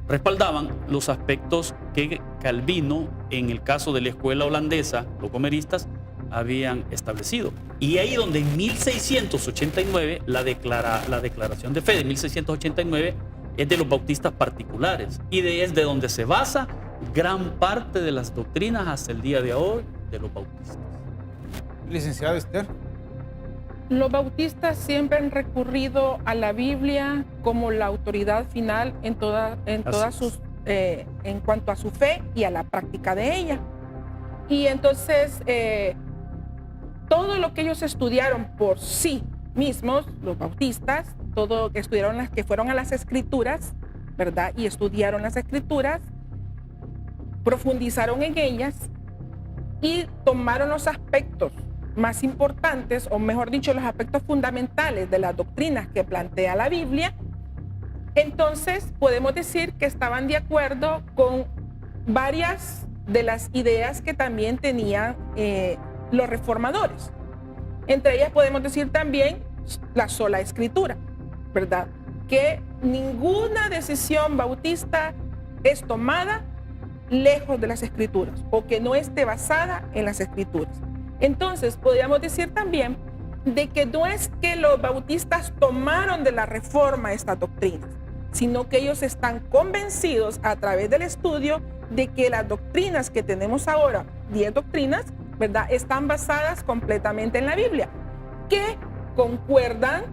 respaldaban los aspectos que Calvino, en el caso de la escuela holandesa, los gomeristas, habían establecido. Y ahí donde en 1689, la declaración de fe de 1689 es de los bautistas particulares, y es de donde se basa gran parte de las doctrinas hasta el día de hoy de los bautistas. Licenciada Esther. Los bautistas siempre han recurrido a la Biblia como la autoridad final en cuanto a su fe y a la práctica de ella. Y entonces todo lo que ellos estudiaron por sí mismos, los bautistas, todo que estudiaron, las que fueron a las escrituras, ¿verdad? Y estudiaron las escrituras, profundizaron en ellas y tomaron los aspectos más importantes, o mejor dicho, los aspectos fundamentales de las doctrinas que plantea la Biblia. Entonces podemos decir que estaban de acuerdo con varias de las ideas que también tenían los reformadores. Entre ellas podemos decir también la sola escritura, ¿verdad? Que ninguna decisión bautista es tomada lejos de las escrituras, o que no esté basada en las escrituras. Entonces podríamos decir también de que no es que los bautistas tomaron de la reforma estas doctrinas, sino que ellos están convencidos a través del estudio de que las doctrinas que tenemos ahora, 10 doctrinas, ¿verdad?, están basadas completamente en la Biblia, que concuerdan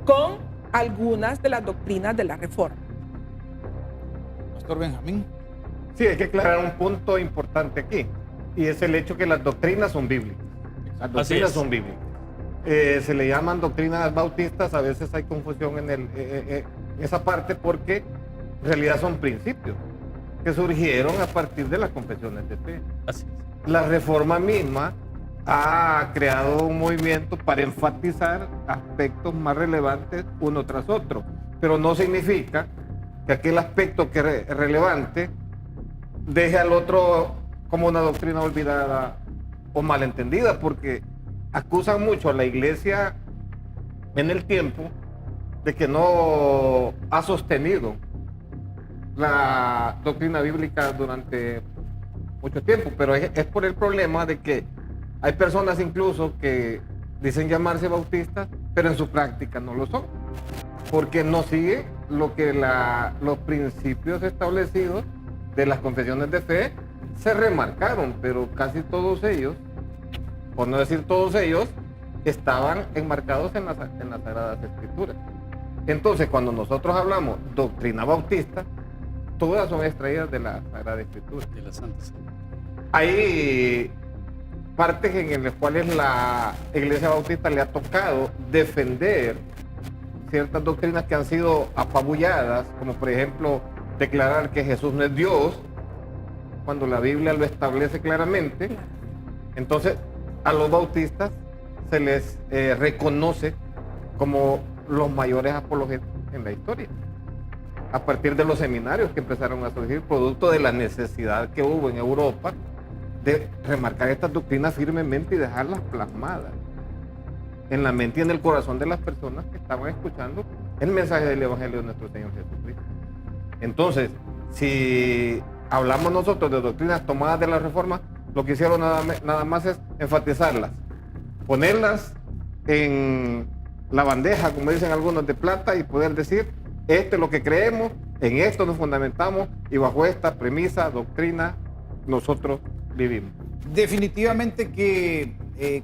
con algunas de las doctrinas de la reforma. Pastor Benjamín. Sí, hay que aclarar un punto importante aquí, y es el hecho que las doctrinas son bíblicas. Las doctrinas son bíblicas. Se le llaman doctrinas bautistas, a veces hay confusión en esa parte, porque en realidad son principios que surgieron a partir de las confesiones de fe. Así es. La reforma misma ha creado un movimiento para enfatizar aspectos más relevantes uno tras otro, pero no significa que aquel aspecto que es relevante deje al otro como una doctrina olvidada o malentendida, porque acusan mucho a la iglesia en el tiempo de que no ha sostenido la doctrina bíblica durante mucho tiempo, pero es por el problema de que hay personas incluso que dicen llamarse bautistas, pero en su práctica no lo son, porque no sigue lo que los principios establecidos de las confesiones de fe se remarcaron, pero casi todos ellos, por no decir todos ellos, estaban enmarcados en las Sagradas Escrituras. Entonces, cuando nosotros hablamos doctrina bautista, todas son extraídas de la Sagrada Escritura. De la Santa Escritura. Hay partes en las cuales la Iglesia Bautista le ha tocado defender ciertas doctrinas que han sido apabulladas, como por ejemplo declarar que Jesús no es Dios, cuando la Biblia lo establece claramente. Entonces, a los bautistas se les reconoce como los mayores apologetas en la historia. A partir de los seminarios que empezaron a surgir, producto de la necesidad que hubo en Europa de remarcar estas doctrinas firmemente y dejarlas plasmadas en la mente y en el corazón de las personas que estaban escuchando el mensaje del Evangelio de nuestro Señor Jesucristo. Entonces, si hablamos nosotros de doctrinas tomadas de la Reforma, lo que hicieron nada más es enfatizarlas, ponerlas en la bandeja, como dicen algunos, de plata, y poder decir: esto es lo que creemos, en esto nos fundamentamos y bajo esta premisa, doctrina, nosotros vivimos. Definitivamente que,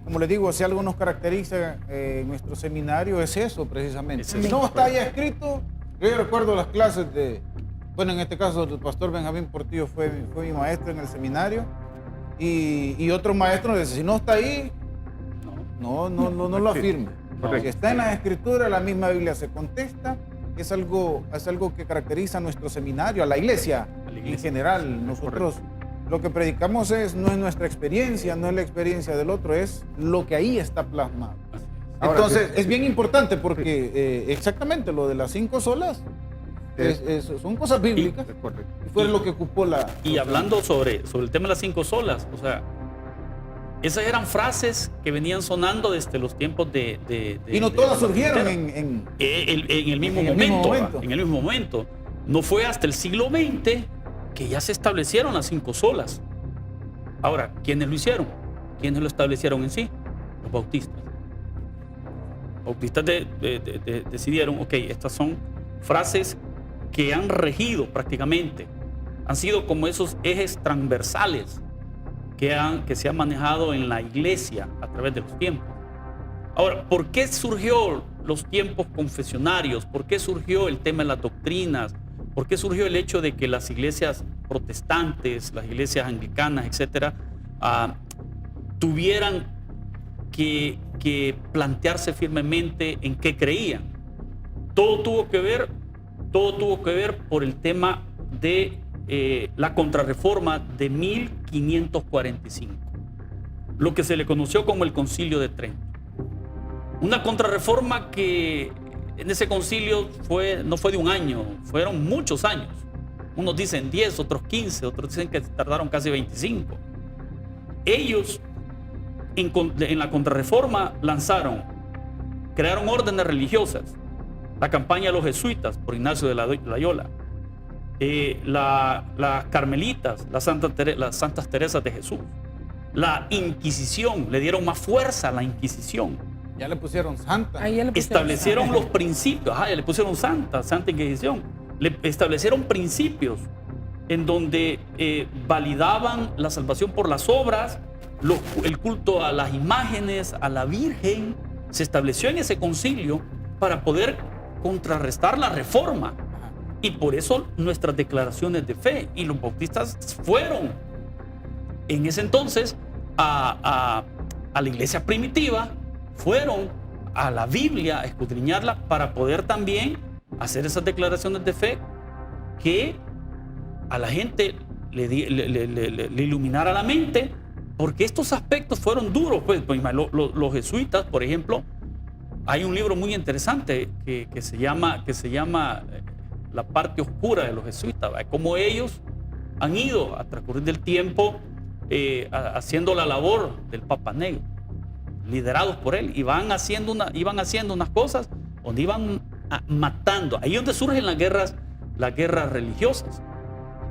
como les digo, si algo nos caracteriza en nuestro seminario es eso precisamente. Es eso. No está ya escrito. Yo recuerdo las clases de, bueno, en este caso el pastor Benjamín Portillo fue mi maestro en el seminario, y otro maestro nos dice: si no está ahí, no lo afirme. Correcto. Si está en la escritura, la misma Biblia se contesta. Es algo que caracteriza a nuestro seminario, a la iglesia en general. Nosotros lo que predicamos no es nuestra experiencia, no es la experiencia del otro, es lo que ahí está plasmado. Ahora, Entonces, sí, es bien importante porque exactamente lo de las 5 solas son cosas bíblicas, es correcto. y fue lo que ocupó la... Y hablando sobre el tema de las 5 solas, o sea, esas eran frases que venían sonando desde los tiempos de Y no de todas la surgieron frontera. en En el mismo en el momento. mismo momento. En el mismo momento. No fue hasta el siglo XX que ya se establecieron las 5 solas. Ahora, ¿quiénes lo hicieron? ¿Quiénes lo establecieron en sí? Los bautistas. Los bautistas decidieron: ok, estas son frases que han regido prácticamente, han sido como esos ejes transversales que se han manejado en la iglesia a través de los tiempos. Ahora, ¿por qué surgió los tiempos confesionarios? ¿Por qué surgió el tema de las doctrinas? ¿Por qué surgió el hecho de que las iglesias protestantes, las iglesias anglicanas, etcétera, tuvieran que plantearse firmemente en qué creían? Todo tuvo que ver por el tema de la Contrarreforma de 1545, lo que se le conoció como el Concilio de Trento. Una Contrarreforma que en ese concilio no fue de un año, fueron muchos años. Unos dicen 10, otros 15, otros dicen que tardaron casi 25. Ellos en la Contrarreforma crearon órdenes religiosas, la campaña de los jesuitas por Ignacio de Loyola, las carmelitas, las santas Teresas de Jesús, la Inquisición, le dieron más fuerza a la Inquisición. Ya le pusieron santa. Ahí ya le pusieron Establecieron santa. los principios, ya le pusieron Santa Inquisición, le establecieron principios en donde validaban la salvación por las obras, el culto a las imágenes, a la Virgen. Se estableció en ese concilio para poder contrarrestar la reforma. Y por eso nuestras declaraciones de fe. Y los bautistas fueron en ese entonces a la iglesia primitiva, fueron a la Biblia a escudriñarla para poder también hacer esas declaraciones de fe que a la gente le iluminara la mente, porque estos aspectos fueron duros. Pues, los jesuitas, por ejemplo, hay un libro muy interesante que se llama La parte oscura de los jesuitas, ¿verdad? Cómo ellos han ido a transcurrir del tiempo haciendo la labor del Papa Negro, liderados por él, y iban haciendo unas cosas donde iban matando. Ahí es donde surgen las guerras religiosas.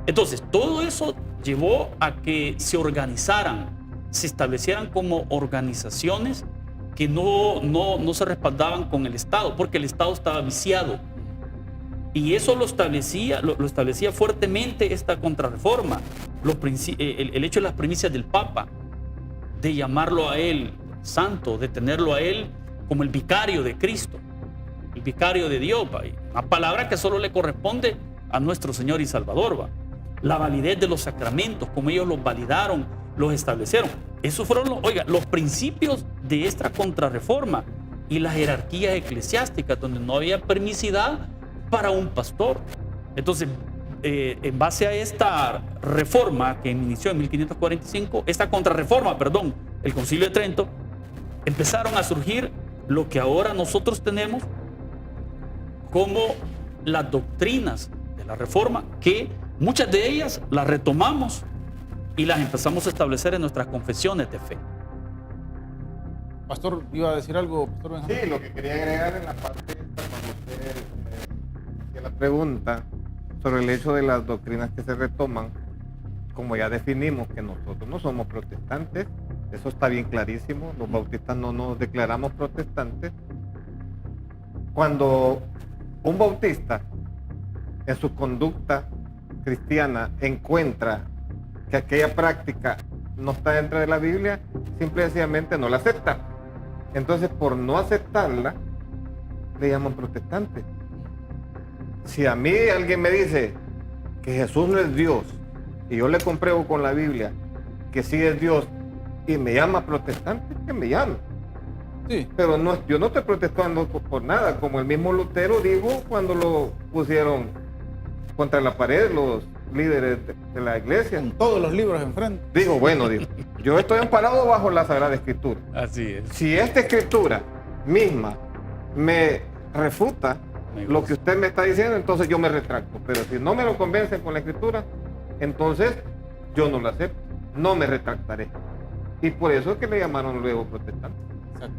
Entonces, todo eso llevó a que se organizaran, se establecieran como organizaciones que no se respaldaban con el Estado, porque el Estado estaba viciado. Y eso lo establecía fuertemente esta Contrarreforma, el hecho de las primicias del Papa, de llamarlo a él santo, de tenerlo a él como el vicario de Cristo, el vicario de Dios, ¿va? Una palabra que solo le corresponde a nuestro Señor y Salvador, ¿va? La validez de los sacramentos, como ellos los validaron, los establecieron. Esos fueron los principios de esta Contrarreforma y las jerarquías eclesiásticas, donde no había permisidad para un pastor. Entonces, en base a esta reforma que inició en 1545, esta Contrarreforma, perdón, el Concilio de Trento, empezaron a surgir lo que ahora nosotros tenemos como las doctrinas de la Reforma, que muchas de ellas las retomamos y las empezamos a establecer en nuestras confesiones de fe. Pastor, ¿iba a decir algo, Pastor Benjamín? Sí, lo que quería agregar en la parte esta, cuando usted me hacía la pregunta sobre el hecho de las doctrinas que se retoman, como ya definimos que nosotros no somos protestantes, eso está bien clarísimo, los bautistas no nos declaramos protestantes. Cuando un bautista en su conducta cristiana encuentra que aquella práctica no está dentro de la Biblia, simple y sencillamente no la acepta. Entonces, por no aceptarla, le llaman protestante. Si a mí alguien me dice que Jesús no es Dios y yo le compruebo con la Biblia que sí es Dios y me llama protestante, que me llame. Sí. Pero no, yo no estoy protestando por nada, como el mismo Lutero dijo cuando lo pusieron contra la pared los líderes de la iglesia. Con todos los libros enfrente. Digo, bueno, digo, yo estoy amparado bajo la Sagrada Escritura. Así es. Si esta escritura misma me refuta lo que usted me está diciendo, entonces yo me retracto. Pero si no me lo convencen con la escritura, entonces yo no lo acepto, no me retractaré. Y por eso es que le llamaron luego protestante. Exacto.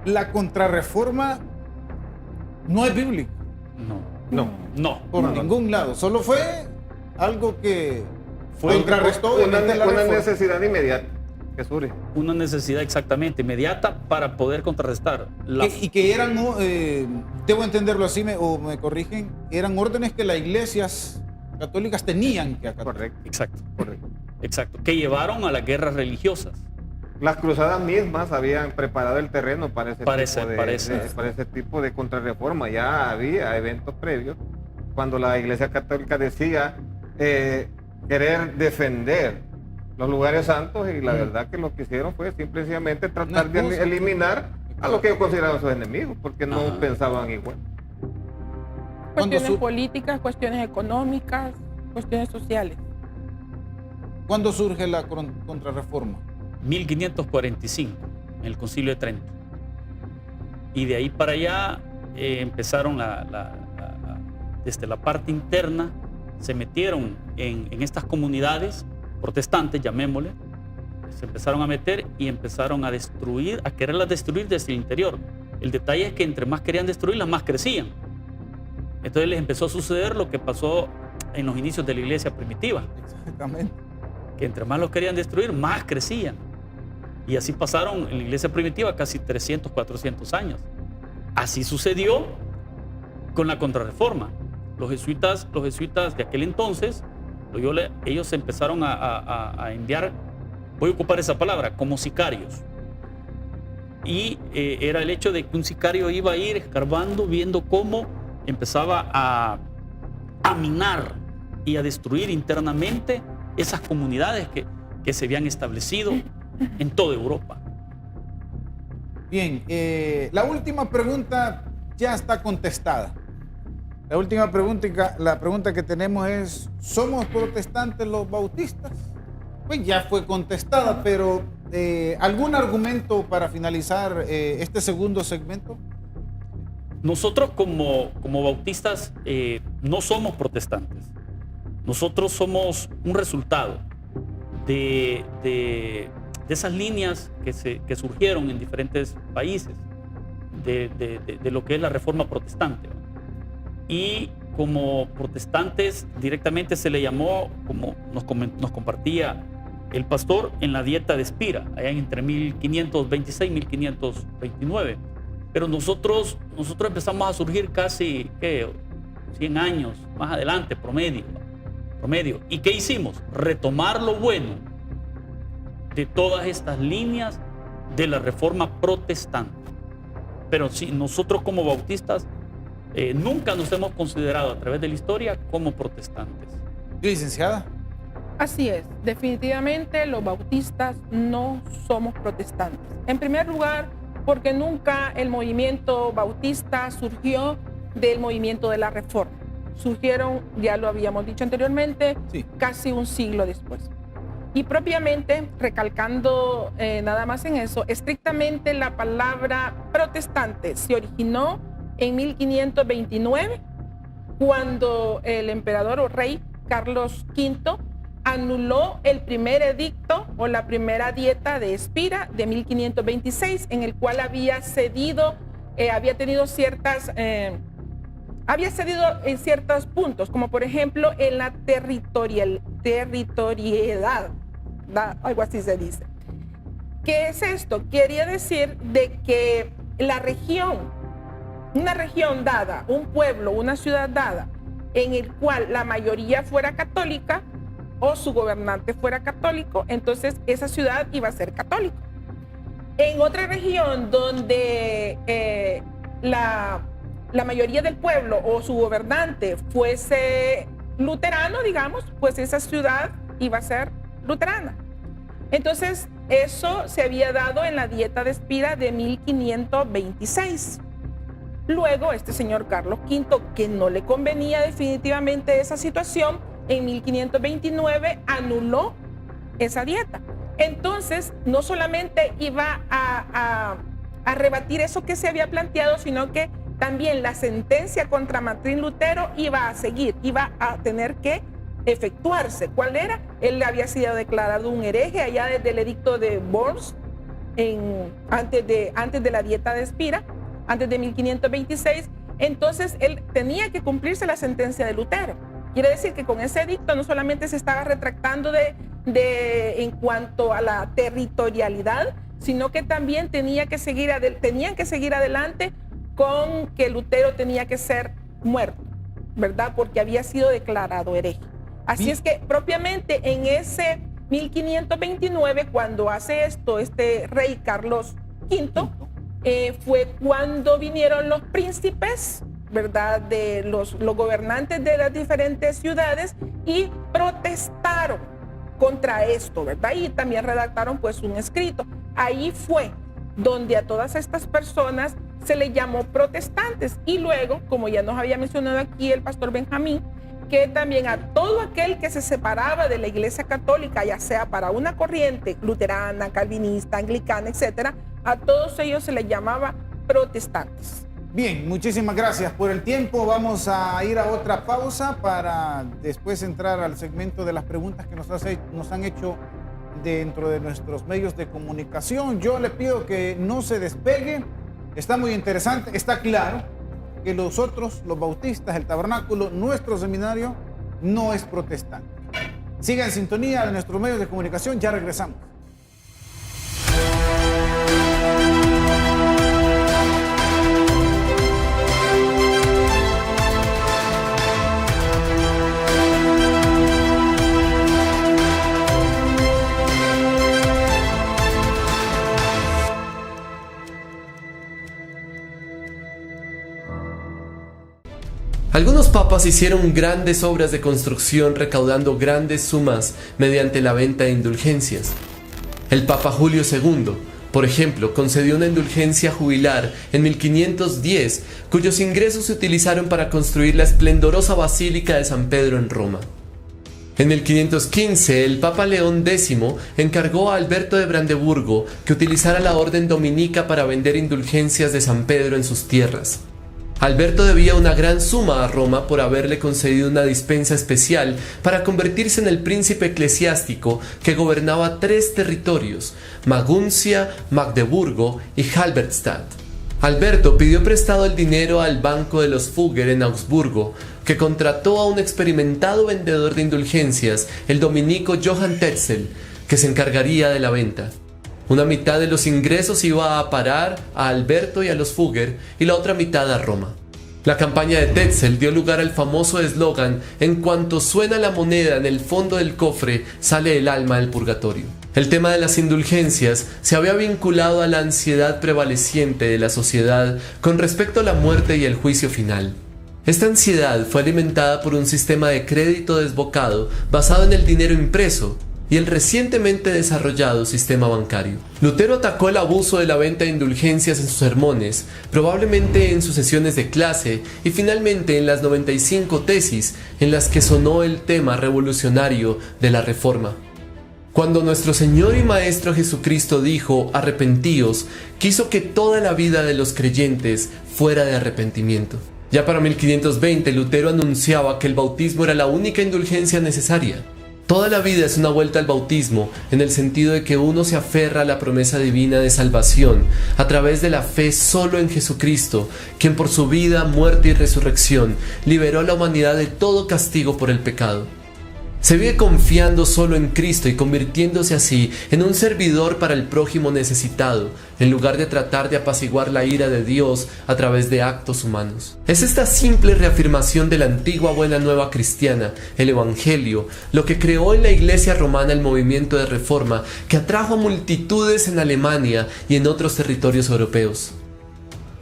La contrarreforma no es bíblica No. por ningún lado. Solo fue algo que contrarrestó una la reforma. necesidad inmediata que surge. Una necesidad exactamente inmediata para poder contrarrestar. Y que eran, debo entenderlo así, o me corrigen, eran órdenes que las iglesias católicas tenían que acatar. Correcto. Exacto. Que llevaron a las guerras religiosas. Las cruzadas mismas habían preparado el terreno para ese tipo de contrarreforma. Ya había eventos previos cuando la Iglesia Católica decía querer defender los lugares santos, y la verdad que lo que hicieron fue simplemente tratar de eliminar a los que ellos consideraban sus enemigos, porque no pensaban igual. Cuestiones políticas, cuestiones económicas, cuestiones sociales. ¿Cuándo surge la contrarreforma? 1545, en el Concilio de Trento. Y de ahí para allá empezaron desde la parte interna, se metieron en estas comunidades protestantes, llamémosle, se empezaron a meter y empezaron a destruir, a quererlas destruir desde el interior. El detalle es que entre más querían destruirlas, más crecían. Entonces les empezó a suceder lo que pasó en los inicios de la iglesia primitiva. Exactamente. Que entre más los querían destruir, más crecían. Y así pasaron en la iglesia primitiva casi 300, 400 años. Así sucedió con la contrarreforma. Los jesuitas de aquel entonces, ellos empezaron a enviar, voy a ocupar esa palabra, como sicarios. Y era el hecho de que un sicario iba a ir escarbando, viendo cómo empezaba a minar y a destruir internamente esas comunidades que se habían establecido en toda Europa. Bien, la última pregunta ya está contestada. La última pregunta, la pregunta que tenemos es, ¿somos protestantes los bautistas? Pues ya fue contestada, pero ¿algún argumento para finalizar este segundo segmento? Nosotros como bautistas no somos protestantes. Nosotros somos un resultado de esas líneas que surgieron en diferentes países de lo que es la reforma protestante. Y como protestantes directamente se le llamó, como nos compartía el pastor, en la dieta de Spira, allá entre 1526 y 1529. Pero nosotros empezamos a surgir casi 100 años más adelante, promedio. ¿Y qué hicimos? Retomar lo bueno de todas estas líneas de la reforma protestante. Pero sí, nosotros como bautistas nunca nos hemos considerado a través de la historia como protestantes. Licenciada. Así es, definitivamente los bautistas no somos protestantes. En primer lugar, porque nunca el movimiento bautista surgió del movimiento de la Reforma. Surgieron, ya lo habíamos dicho anteriormente, sí, casi un siglo después. Y propiamente, recalcando nada más en eso, estrictamente la palabra protestante se originó en 1529, cuando el emperador o rey Carlos V anuló el primer edicto o la primera dieta de Espira de 1526, en el cual había cedido en ciertos puntos, como por ejemplo en la territorialidad, algo así se dice. ¿Qué es esto? Quería decir de que la región, una región dada, un pueblo, una ciudad dada, en el cual la mayoría fuera católica o su gobernante fuera católico, entonces esa ciudad iba a ser católica. En otra región donde la mayoría del pueblo o su gobernante fuese luterano, digamos, pues esa ciudad iba a ser luterana. Entonces, eso se había dado en la dieta de Espira de 1526. Luego, este señor Carlos V, que no le convenía definitivamente esa situación, en 1529 anuló esa dieta. Entonces, no solamente iba a rebatir eso que se había planteado, sino que también la sentencia contra Martín Lutero iba a seguir, iba a tener que efectuarse. ¿Cuál era? Él había sido declarado un hereje allá desde el edicto de Worms, antes de la dieta de Espira, antes de 1526. Entonces, él tenía que cumplirse la sentencia de Lutero. Quiere decir que con ese edicto no solamente se estaba retractando en cuanto a la territorialidad, sino que también tenían que seguir adelante con que Lutero tenía que ser muerto, ¿verdad? Porque había sido declarado hereje. Así es que propiamente en ese 1529, cuando hace esto este rey Carlos V, fue cuando vinieron los príncipes, ¿verdad?, de los gobernantes de las diferentes ciudades y protestaron contra esto, ¿verdad? Y también redactaron pues un escrito. Ahí fue donde a todas estas personas se les llamó protestantes. Y luego, como ya nos había mencionado aquí el pastor Benjamín, que también a todo aquel que se separaba de la Iglesia Católica, ya sea para una corriente luterana, calvinista, anglicana, etcétera, a todos ellos se les llamaba protestantes. Bien, muchísimas gracias por el tiempo. Vamos a ir a otra pausa para después entrar al segmento de las preguntas que nos han hecho dentro de nuestros medios de comunicación. Yo le pido que no se despegue. Está muy interesante. Está claro que nosotros, los bautistas, el tabernáculo, nuestro seminario, no es protestante. Siga en sintonía de nuestros medios de comunicación. Ya regresamos. Algunos papas hicieron grandes obras de construcción recaudando grandes sumas mediante la venta de indulgencias. El Papa Julio II, por ejemplo, concedió una indulgencia jubilar en 1510, cuyos ingresos se utilizaron para construir la esplendorosa Basílica de San Pedro en Roma. En 1515, el Papa León X encargó a Alberto de Brandeburgo que utilizara la orden dominica para vender indulgencias de San Pedro en sus tierras. Alberto debía una gran suma a Roma por haberle concedido una dispensa especial para convertirse en el príncipe eclesiástico que gobernaba 3 territorios, Maguncia, Magdeburgo y Halberstadt. Alberto pidió prestado el dinero al Banco de los Fugger en Augsburgo, que contrató a un experimentado vendedor de indulgencias, el dominico Johann Tetzel, que se encargaría de la venta. Una mitad de los ingresos iba a parar a Alberto y a los Fugger y la otra mitad a Roma. La campaña de Tetzel dio lugar al famoso eslogan: en cuanto suena la moneda en el fondo del cofre, sale el alma del purgatorio. El tema de las indulgencias se había vinculado a la ansiedad prevaleciente de la sociedad con respecto a la muerte y el juicio final. Esta ansiedad fue alimentada por un sistema de crédito desbocado basado en el dinero impreso y el recientemente desarrollado sistema bancario. Lutero atacó el abuso de la venta de indulgencias en sus sermones, probablemente en sus sesiones de clase y finalmente en las 95 tesis en las que sonó el tema revolucionario de la Reforma. Cuando nuestro Señor y Maestro Jesucristo dijo, arrepentíos, quiso que toda la vida de los creyentes fuera de arrepentimiento. Ya para 1520, Lutero anunciaba que el bautismo era la única indulgencia necesaria. Toda la vida es una vuelta al bautismo, en el sentido de que uno se aferra a la promesa divina de salvación a través de la fe solo en Jesucristo, quien por su vida, muerte y resurrección liberó a la humanidad de todo castigo por el pecado. Se vive confiando solo en Cristo y convirtiéndose así en un servidor para el prójimo necesitado, en lugar de tratar de apaciguar la ira de Dios a través de actos humanos. Es esta simple reafirmación de la antigua buena nueva cristiana, el Evangelio, lo que creó en la Iglesia romana el movimiento de reforma que atrajo a multitudes en Alemania y en otros territorios europeos.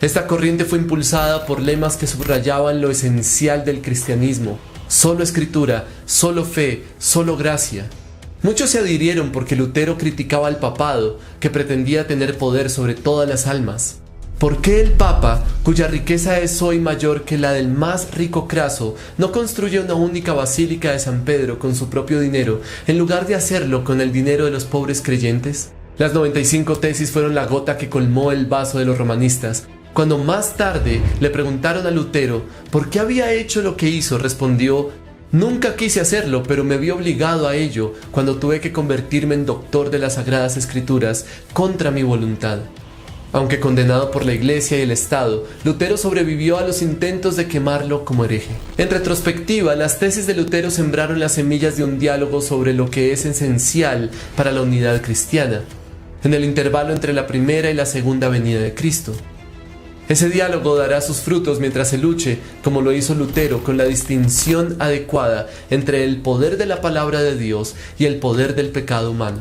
Esta corriente fue impulsada por lemas que subrayaban lo esencial del cristianismo: solo escritura, solo fe, solo gracia. Muchos se adhirieron porque Lutero criticaba al papado, que pretendía tener poder sobre todas las almas. ¿Por qué el Papa, cuya riqueza es hoy mayor que la del más rico Craso, no construye una única basílica de San Pedro con su propio dinero, en lugar de hacerlo con el dinero de los pobres creyentes? Las 95 tesis fueron la gota que colmó el vaso de los romanistas. Cuando más tarde le preguntaron a Lutero por qué había hecho lo que hizo, respondió: nunca quise hacerlo, pero me vi obligado a ello cuando tuve que convertirme en doctor de las Sagradas Escrituras contra mi voluntad. Aunque condenado por la Iglesia y el Estado, Lutero sobrevivió a los intentos de quemarlo como hereje. En retrospectiva, las tesis de Lutero sembraron las semillas de un diálogo sobre lo que es esencial para la unidad cristiana, en el intervalo entre la primera y la segunda venida de Cristo. Ese diálogo dará sus frutos mientras se luche, como lo hizo Lutero, con la distinción adecuada entre el poder de la palabra de Dios y el poder del pecado humano.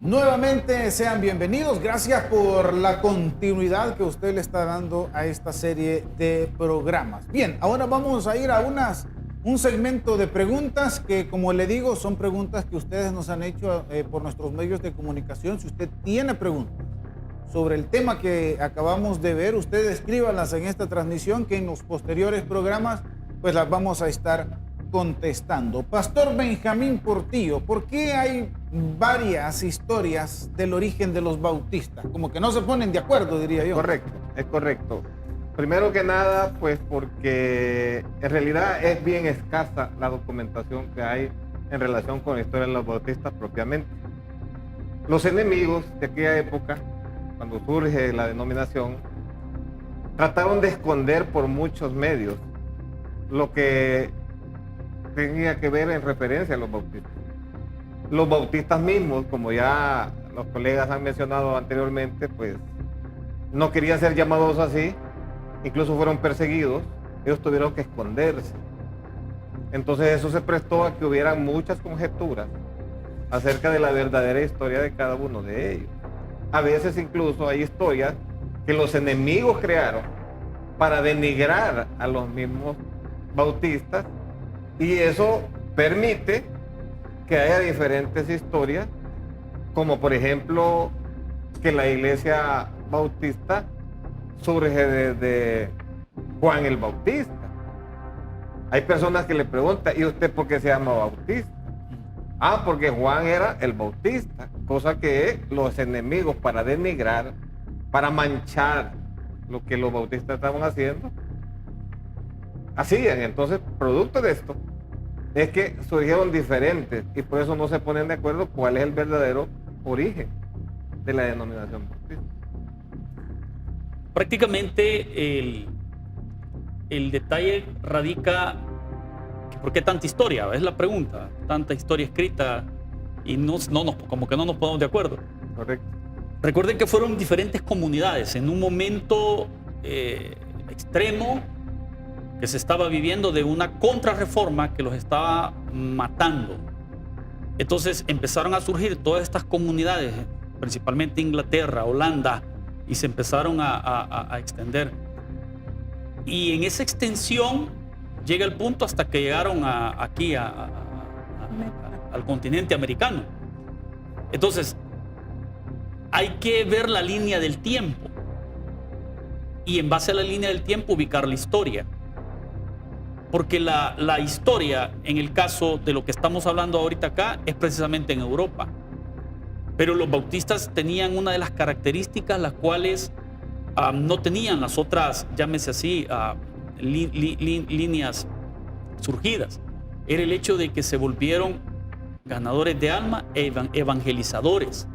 Nuevamente sean bienvenidos, gracias por la continuidad que usted le está dando a esta serie de programas. Bien, ahora vamos a ir a un segmento de preguntas que, como le digo, son preguntas que ustedes nos han hecho por nuestros medios de comunicación. Si usted tiene preguntas sobre el tema que acabamos de ver, usted escríbalas en esta transmisión, que en los posteriores programas pues las vamos a estar contestando. Pastor Benjamín Portillo, ¿por qué hay varias historias del origen de los bautistas? Como que no se ponen de acuerdo, diría yo. Correcto, es correcto. Primero que nada, pues porque en realidad es bien escasa la documentación que hay en relación con la historia de los bautistas propiamente. Los enemigos de aquella época, cuando surge la denominación, trataron de esconder por muchos medios lo que tenía que ver en referencia a los bautistas. Los bautistas mismos, como ya los colegas han mencionado anteriormente, pues no querían ser llamados así, incluso fueron perseguidos, ellos tuvieron que esconderse. Entonces eso se prestó a que hubieran muchas conjeturas acerca de la verdadera historia de cada uno de ellos. A veces incluso hay historias que los enemigos crearon para denigrar a los mismos bautistas, y eso permite que haya diferentes historias, como por ejemplo que la iglesia bautista surge desde Juan el Bautista. Hay personas que le preguntan: ¿y usted por qué se llama Bautista? Ah, porque Juan era el Bautista, cosa que los enemigos, para denigrar, para manchar lo que los bautistas estaban haciendo, hacían. Entonces, producto de esto es que surgieron diferentes, y por eso no se ponen de acuerdo cuál es el verdadero origen de la denominación bautista. Prácticamente el detalle radica que ¿por qué tanta historia? Es la pregunta. Tanta historia escrita y como que no nos ponemos de acuerdo. Correcto. Recuerden que fueron diferentes comunidades en un momento extremo que se estaba viviendo de una contrarreforma que los estaba matando. Entonces empezaron a surgir todas estas comunidades, principalmente Inglaterra, Holanda, y se empezaron a extender. Y en esa extensión llega el punto hasta que llegaron aquí al continente americano. Entonces, hay que ver la línea del tiempo y en base a la línea del tiempo ubicar la historia. Porque la historia, en el caso de lo que estamos hablando ahorita acá, es precisamente en Europa. Pero los bautistas tenían una de las características las cuales no tenían las otras, llámese así, líneas surgidas. Era el hecho de que se volvieron ganadores de alma e evangelizadores.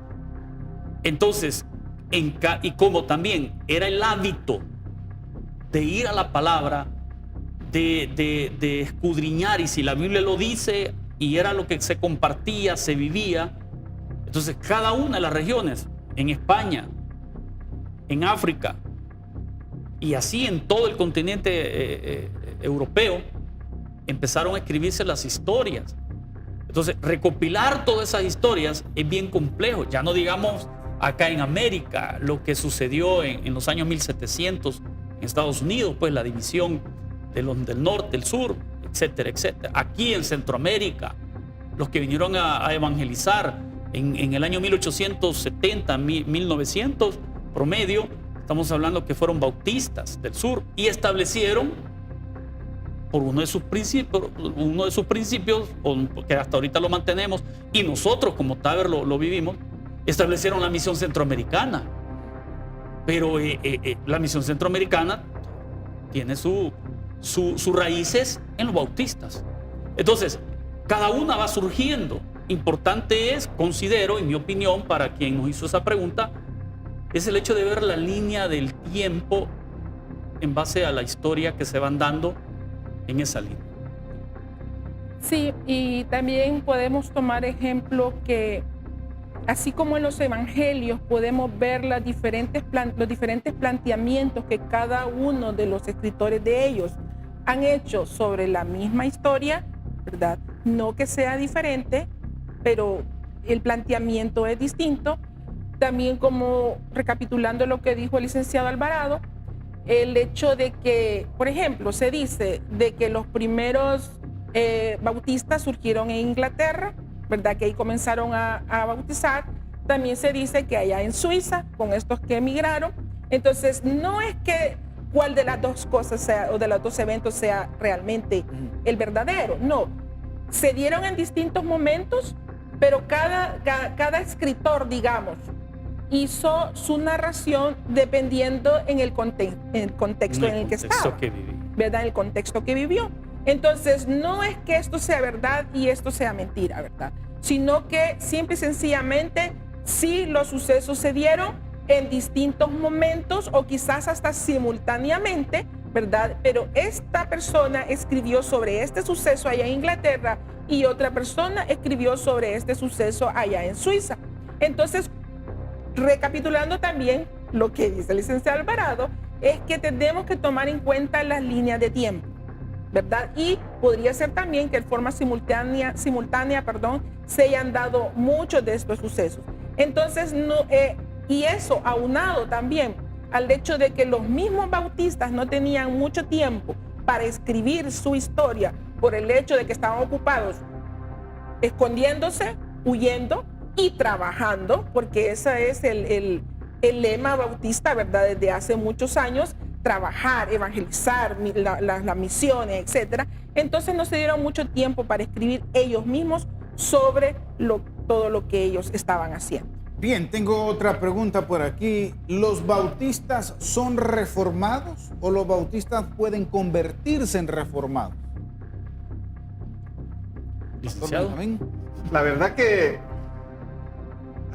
Entonces, y como también era el hábito de ir a la palabra, de escudriñar, y si la Biblia lo dice y era lo que se compartía, se vivía. Entonces cada una de las regiones, en España, en África y así en todo el continente europeo, empezaron a escribirse las historias. Entonces recopilar todas esas historias es bien complejo. Ya no digamos acá en América, lo que sucedió en los años 1700 en Estados Unidos, pues la división del norte, el sur, etcétera, etcétera. Aquí en Centroamérica, los que vinieron a evangelizar en el año 1870, 1900 promedio, estamos hablando que fueron bautistas del sur y establecieron por uno de sus principios, que hasta ahorita lo mantenemos, y nosotros como Taber lo vivimos, establecieron la misión centroamericana. Pero la misión centroamericana tiene sus raíces en los bautistas. Entonces, cada una va surgiendo. Importante es, considero, en mi opinión, para quien nos hizo esa pregunta, es el hecho de ver la línea del tiempo en base a la historia que se van dando en esa línea. Sí, y también podemos tomar ejemplo que así como en los evangelios podemos ver los diferentes planteamientos que cada uno de los escritores de ellos han hecho sobre la misma historia, ¿verdad? No que sea diferente, pero el planteamiento es distinto. También, como recapitulando lo que dijo el licenciado Alvarado, el hecho de que, por ejemplo, se dice de que los primeros bautistas surgieron en Inglaterra, ¿verdad? Que ahí comenzaron a bautizar. También se dice que allá en Suiza, con estos que emigraron. Entonces, no es que cuál de las dos cosas sea, o de los dos eventos sea realmente el verdadero. No, se dieron en distintos momentos, pero cada escritor, digamos, hizo su narración dependiendo en el contexto en el que estaba, ¿verdad? En el contexto que vivió. Entonces, no es que esto sea verdad y esto sea mentira, ¿verdad? Sino que simple y sencillamente sí los sucesos se dieron en distintos momentos o quizás hasta simultáneamente, ¿verdad? Pero esta persona escribió sobre este suceso allá en Inglaterra y otra persona escribió sobre este suceso allá en Suiza. Entonces, recapitulando también lo que dice el licenciado Alvarado, es que tenemos que tomar en cuenta las líneas de tiempo, ¿verdad? Y podría ser también que en forma simultánea, se hayan dado muchos de estos sucesos. Entonces, y eso aunado también al hecho de que los mismos bautistas no tenían mucho tiempo para escribir su historia por el hecho de que estaban ocupados escondiéndose, huyendo y trabajando, porque ese es el lema bautista, ¿verdad? Desde hace muchos años, trabajar, evangelizar, las misiones, etc. Entonces no se dieron mucho tiempo para escribir ellos mismos sobre todo lo que ellos estaban haciendo. Bien, tengo otra pregunta por aquí. ¿Los bautistas son reformados o los bautistas pueden convertirse en reformados? Licenciado. La verdad que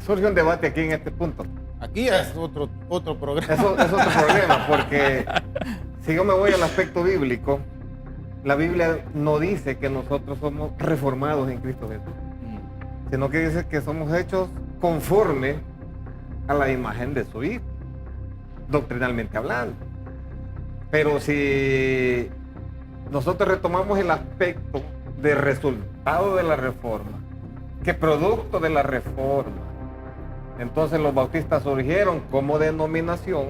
surge un debate aquí en este punto. Aquí es otro programa. Es otro problema, porque si yo me voy al aspecto bíblico, la Biblia no dice que nosotros somos reformados en Cristo Jesús, sino que dice que somos hechos conforme a la imagen de su Hijo, doctrinalmente hablando. Pero si nosotros retomamos el aspecto de resultado de la reforma, que producto de la reforma, entonces los bautistas surgieron como denominación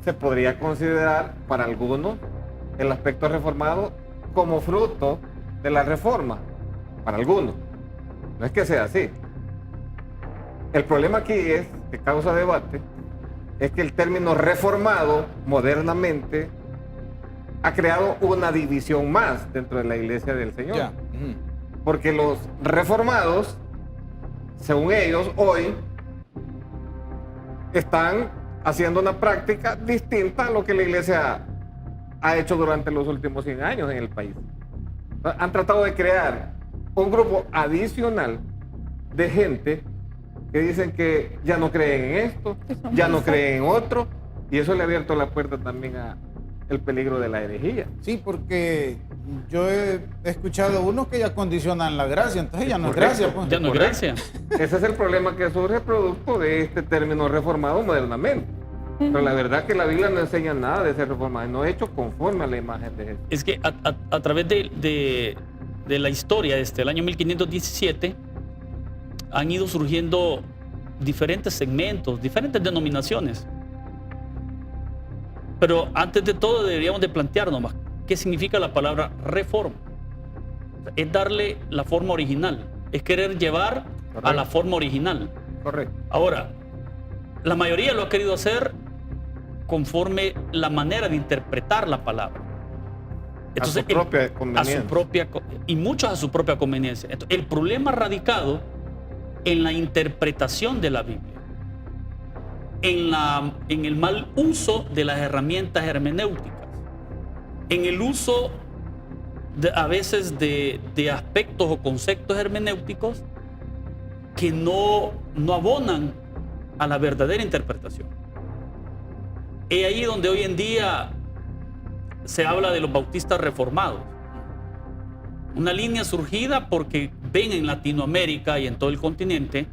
se podría considerar para algunos el aspecto reformado como fruto de la reforma, para algunos. No es que sea así. El problema aquí es, que causa debate, es que el término reformado modernamente ha creado una división más dentro de la iglesia del Señor. Ya. Porque los reformados, según ellos, hoy están haciendo una práctica distinta a lo que la iglesia ha hecho durante los últimos 100 años en el país. Han tratado de crear un grupo adicional de gente que dicen que ya no creen en esto, ya no creen en otro, y eso le ha abierto la puerta también al peligro de la herejía. Sí, porque yo he escuchado unos que ya condicionan la gracia, entonces ya no es gracia. Pues. Ya no es gracia. Ese es el problema que surge producto de este término reformado modernamente. Pero la verdad que la Biblia no enseña nada de ser reformado, no hecho conforme a la imagen de Jesús. Es que a través de la historia desde el año 1517 han ido surgiendo diferentes segmentos, diferentes denominaciones. Pero antes de todo deberíamos de plantearnos más qué significa la palabra reforma. Es darle la forma original, es querer llevar a la forma original. Correcto. Ahora, la mayoría lo ha querido hacer conforme la manera de interpretar la palabra. Entonces, a su propia conveniencia. Y muchos a su propia conveniencia. Entonces, el problema ha radicado en la interpretación de la Biblia, en el mal uso de las herramientas hermenéuticas, en el uso a veces de aspectos o conceptos hermenéuticos que no abonan a la verdadera interpretación. Es ahí donde hoy en día se habla de los bautistas reformados. Una línea surgida porque ven en Latinoamérica y en todo el continente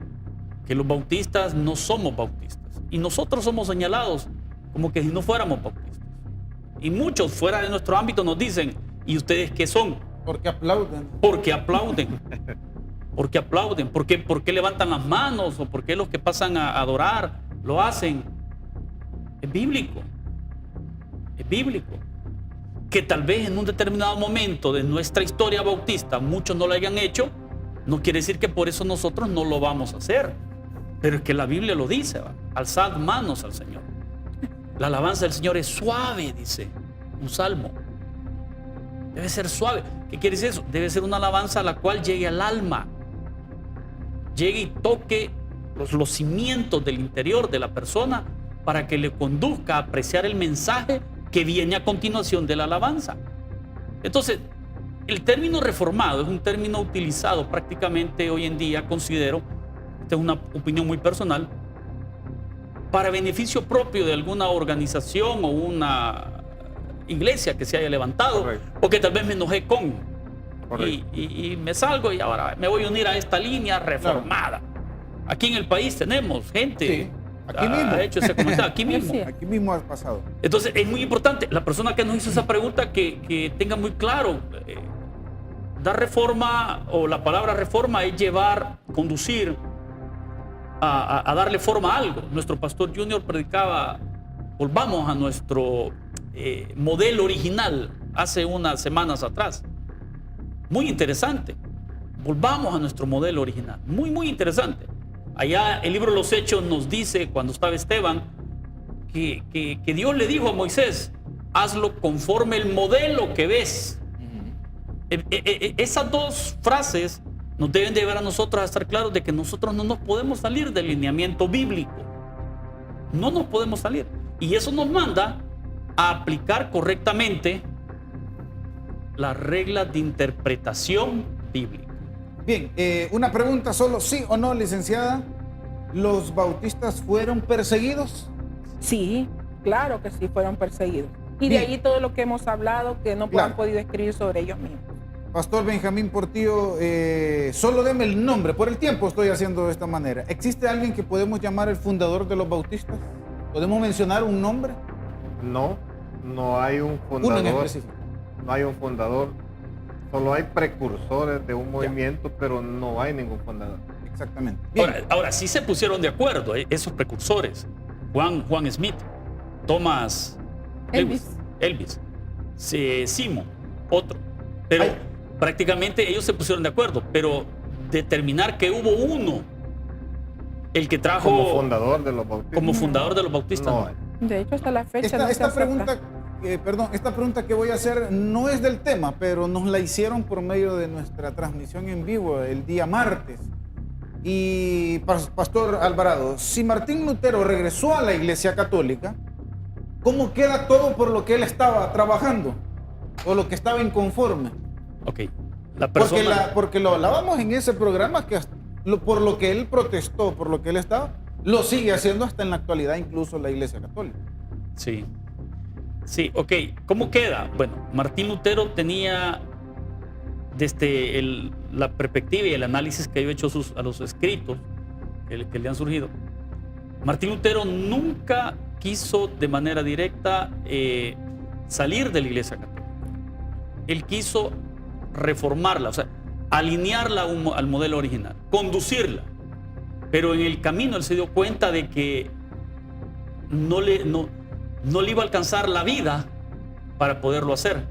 que los bautistas no somos bautistas. Y nosotros somos señalados como que si no fuéramos bautistas. Y muchos fuera de nuestro ámbito nos dicen, ¿y ustedes qué son? Porque aplauden. Porque aplauden. Porque aplauden. ¿Por qué levantan las manos? ¿O por qué los que pasan a adorar lo hacen? Es bíblico. Es bíblico. Que tal vez en un determinado momento de nuestra historia bautista muchos no lo hayan hecho, no quiere decir que por eso nosotros no lo vamos a hacer. Pero es que la Biblia lo dice, ¿va? Alzad manos al Señor. La alabanza del Señor es suave, dice un salmo. Debe ser suave. ¿Qué quiere decir eso? Debe ser una alabanza a la cual llegue al alma. Llegue y toque los cimientos del interior de la persona para que le conduzca a apreciar el mensaje que viene a continuación de la alabanza. Entonces, el término reformado es un término utilizado prácticamente hoy en día, considero, esta es una opinión muy personal, para beneficio propio de alguna organización o una iglesia que se haya levantado. Correcto. O que tal vez me enojé con y me salgo y ahora me voy a unir a esta línea reformada. Claro. Aquí en el país tenemos gente. Sí. Aquí mismo. Ha hecho ese comentario, aquí mismo. Sí. Aquí mismo ha pasado. Entonces es muy importante, la persona que nos hizo esa pregunta que tenga muy claro, dar reforma o la palabra reforma es llevar, conducir a darle forma a algo. Nuestro pastor Junior predicaba, volvamos a nuestro modelo original hace unas semanas atrás. Muy interesante. Volvamos a nuestro modelo original. Muy, muy interesante. Allá el libro de los Hechos nos dice, cuando estaba Esteban, que Dios le dijo a Moisés, hazlo conforme el modelo que ves. Esas dos frases nos deben de llevar a nosotros a estar claros de que nosotros no nos podemos salir del lineamiento bíblico. No nos podemos salir. Y eso nos manda a aplicar correctamente las reglas de interpretación bíblica. Bien, una pregunta solo, ¿sí o no, licenciada? ¿Los bautistas fueron perseguidos? Sí, claro que sí, fueron perseguidos. Y Bien. de ahí todo lo que hemos hablado, que no Claro. han podido escribir sobre ellos mismos. Pastor Benjamín Portillo, solo deme el nombre, por el tiempo estoy haciendo de esta manera. ¿Existe alguien que podemos llamar el fundador de los bautistas? ¿Podemos mencionar un nombre? No hay un Uno en fundador. específico. No hay un fundador. Solo hay precursores de un movimiento, pero no hay ningún fundador. Exactamente. Bien. Ahora sí se pusieron de acuerdo esos precursores. Juan Smith Thomas Elvis. Simo, otro. Pero Ay. prácticamente ellos se pusieron de acuerdo, pero determinar que hubo uno, el que trajo Como fundador de los bautistas. como fundador de los bautistas. No, ¿no? De hecho, hasta la fecha no se Esta acepta. pregunta, esta pregunta que voy a hacer no es del tema, pero nos la hicieron por medio de nuestra transmisión en vivo el día martes. Y Pastor Alvarado, si Martín Lutero regresó a la Iglesia Católica, ¿cómo queda todo por lo que él estaba trabajando o lo que estaba inconforme? Ok. La persona, Porque lo hablábamos en ese programa que por lo que él protestó, por lo que él estaba, lo sigue haciendo hasta en la actualidad, incluso la Iglesia Católica. Sí. Sí, ok. ¿Cómo queda? Bueno, Martín Lutero tenía, desde la perspectiva y el análisis que yo he hecho a los escritos que le han surgido, Martín Lutero nunca quiso de manera directa salir de la Iglesia Católica. Él quiso reformarla, o sea, alinearla al modelo original, conducirla. Pero en el camino él se dio cuenta de que no le iba a alcanzar la vida para poderlo hacer,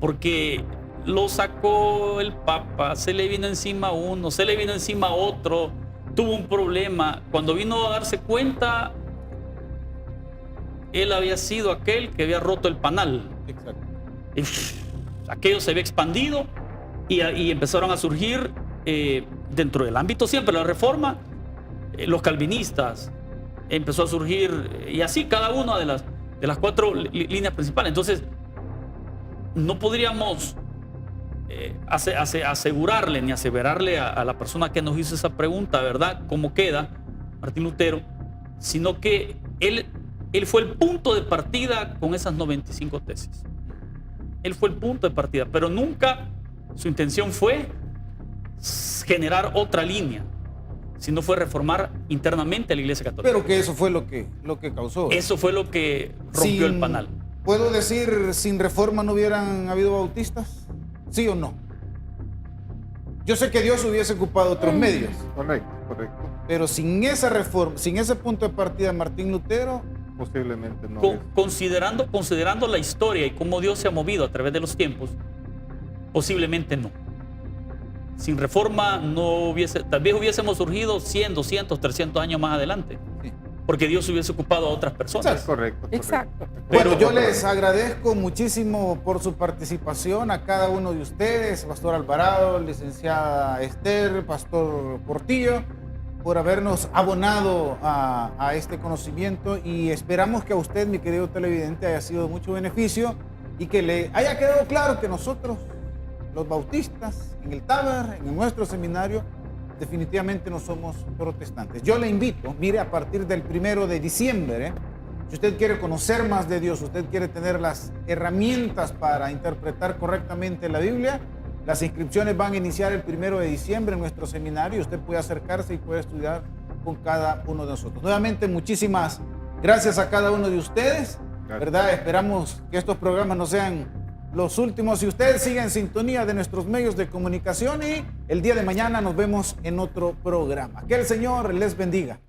porque lo sacó el Papa, se le vino encima uno, se le vino encima otro, tuvo un problema. Cuando vino a darse cuenta, él había sido aquel que había roto el panal. Exacto. Aquello se había expandido y empezaron a surgir dentro del ámbito siempre de la reforma, los calvinistas, empezó a surgir, y así cada una de las cuatro líneas principales. Entonces, no podríamos asegurarle ni aseverarle a la persona que nos hizo esa pregunta, ¿verdad?, cómo queda Martín Lutero, sino que él fue el punto de partida con esas 95 tesis. Él fue el punto de partida, pero nunca su intención fue generar otra línea, sino fue reformar internamente a la Iglesia Católica. Pero que eso fue lo que causó. Eso fue lo que rompió el panal. ¿Puedo decir, sin reforma no hubieran habido bautistas? ¿Sí o no? Yo sé que Dios hubiese ocupado otros medios, correcto. pero sin esa reforma, sin ese punto de partida de Martín Lutero, Posiblemente no. Considerando la historia y cómo Dios se ha movido a través de los tiempos, posiblemente no. Sin reforma tal vez hubiésemos surgido 100, 200, 300 años más adelante, sí. Porque Dios hubiese ocupado a otras personas. Es correcto. Exacto. Bueno, yo les agradezco muchísimo por su participación a cada uno de ustedes, Pastor Alvarado, licenciada Esther, Pastor Portillo, por habernos abonado a este conocimiento, y esperamos que a usted, mi querido televidente, haya sido de mucho beneficio y que le haya quedado claro que nosotros, los bautistas, en el Taber, en nuestro seminario, definitivamente no somos protestantes. Yo le invito, mire, a partir del 1 de diciembre, si usted quiere conocer más de Dios, usted quiere tener las herramientas para interpretar correctamente la Biblia, las inscripciones van a iniciar el 1 de diciembre en nuestro seminario. Usted puede acercarse y puede estudiar con cada uno de nosotros. Nuevamente, muchísimas gracias a cada uno de ustedes. Gracias. ¿Verdad? Esperamos que estos programas no sean los últimos. Si usted sigue en sintonía de nuestros medios de comunicación, y el día de mañana nos vemos en otro programa. Que el Señor les bendiga.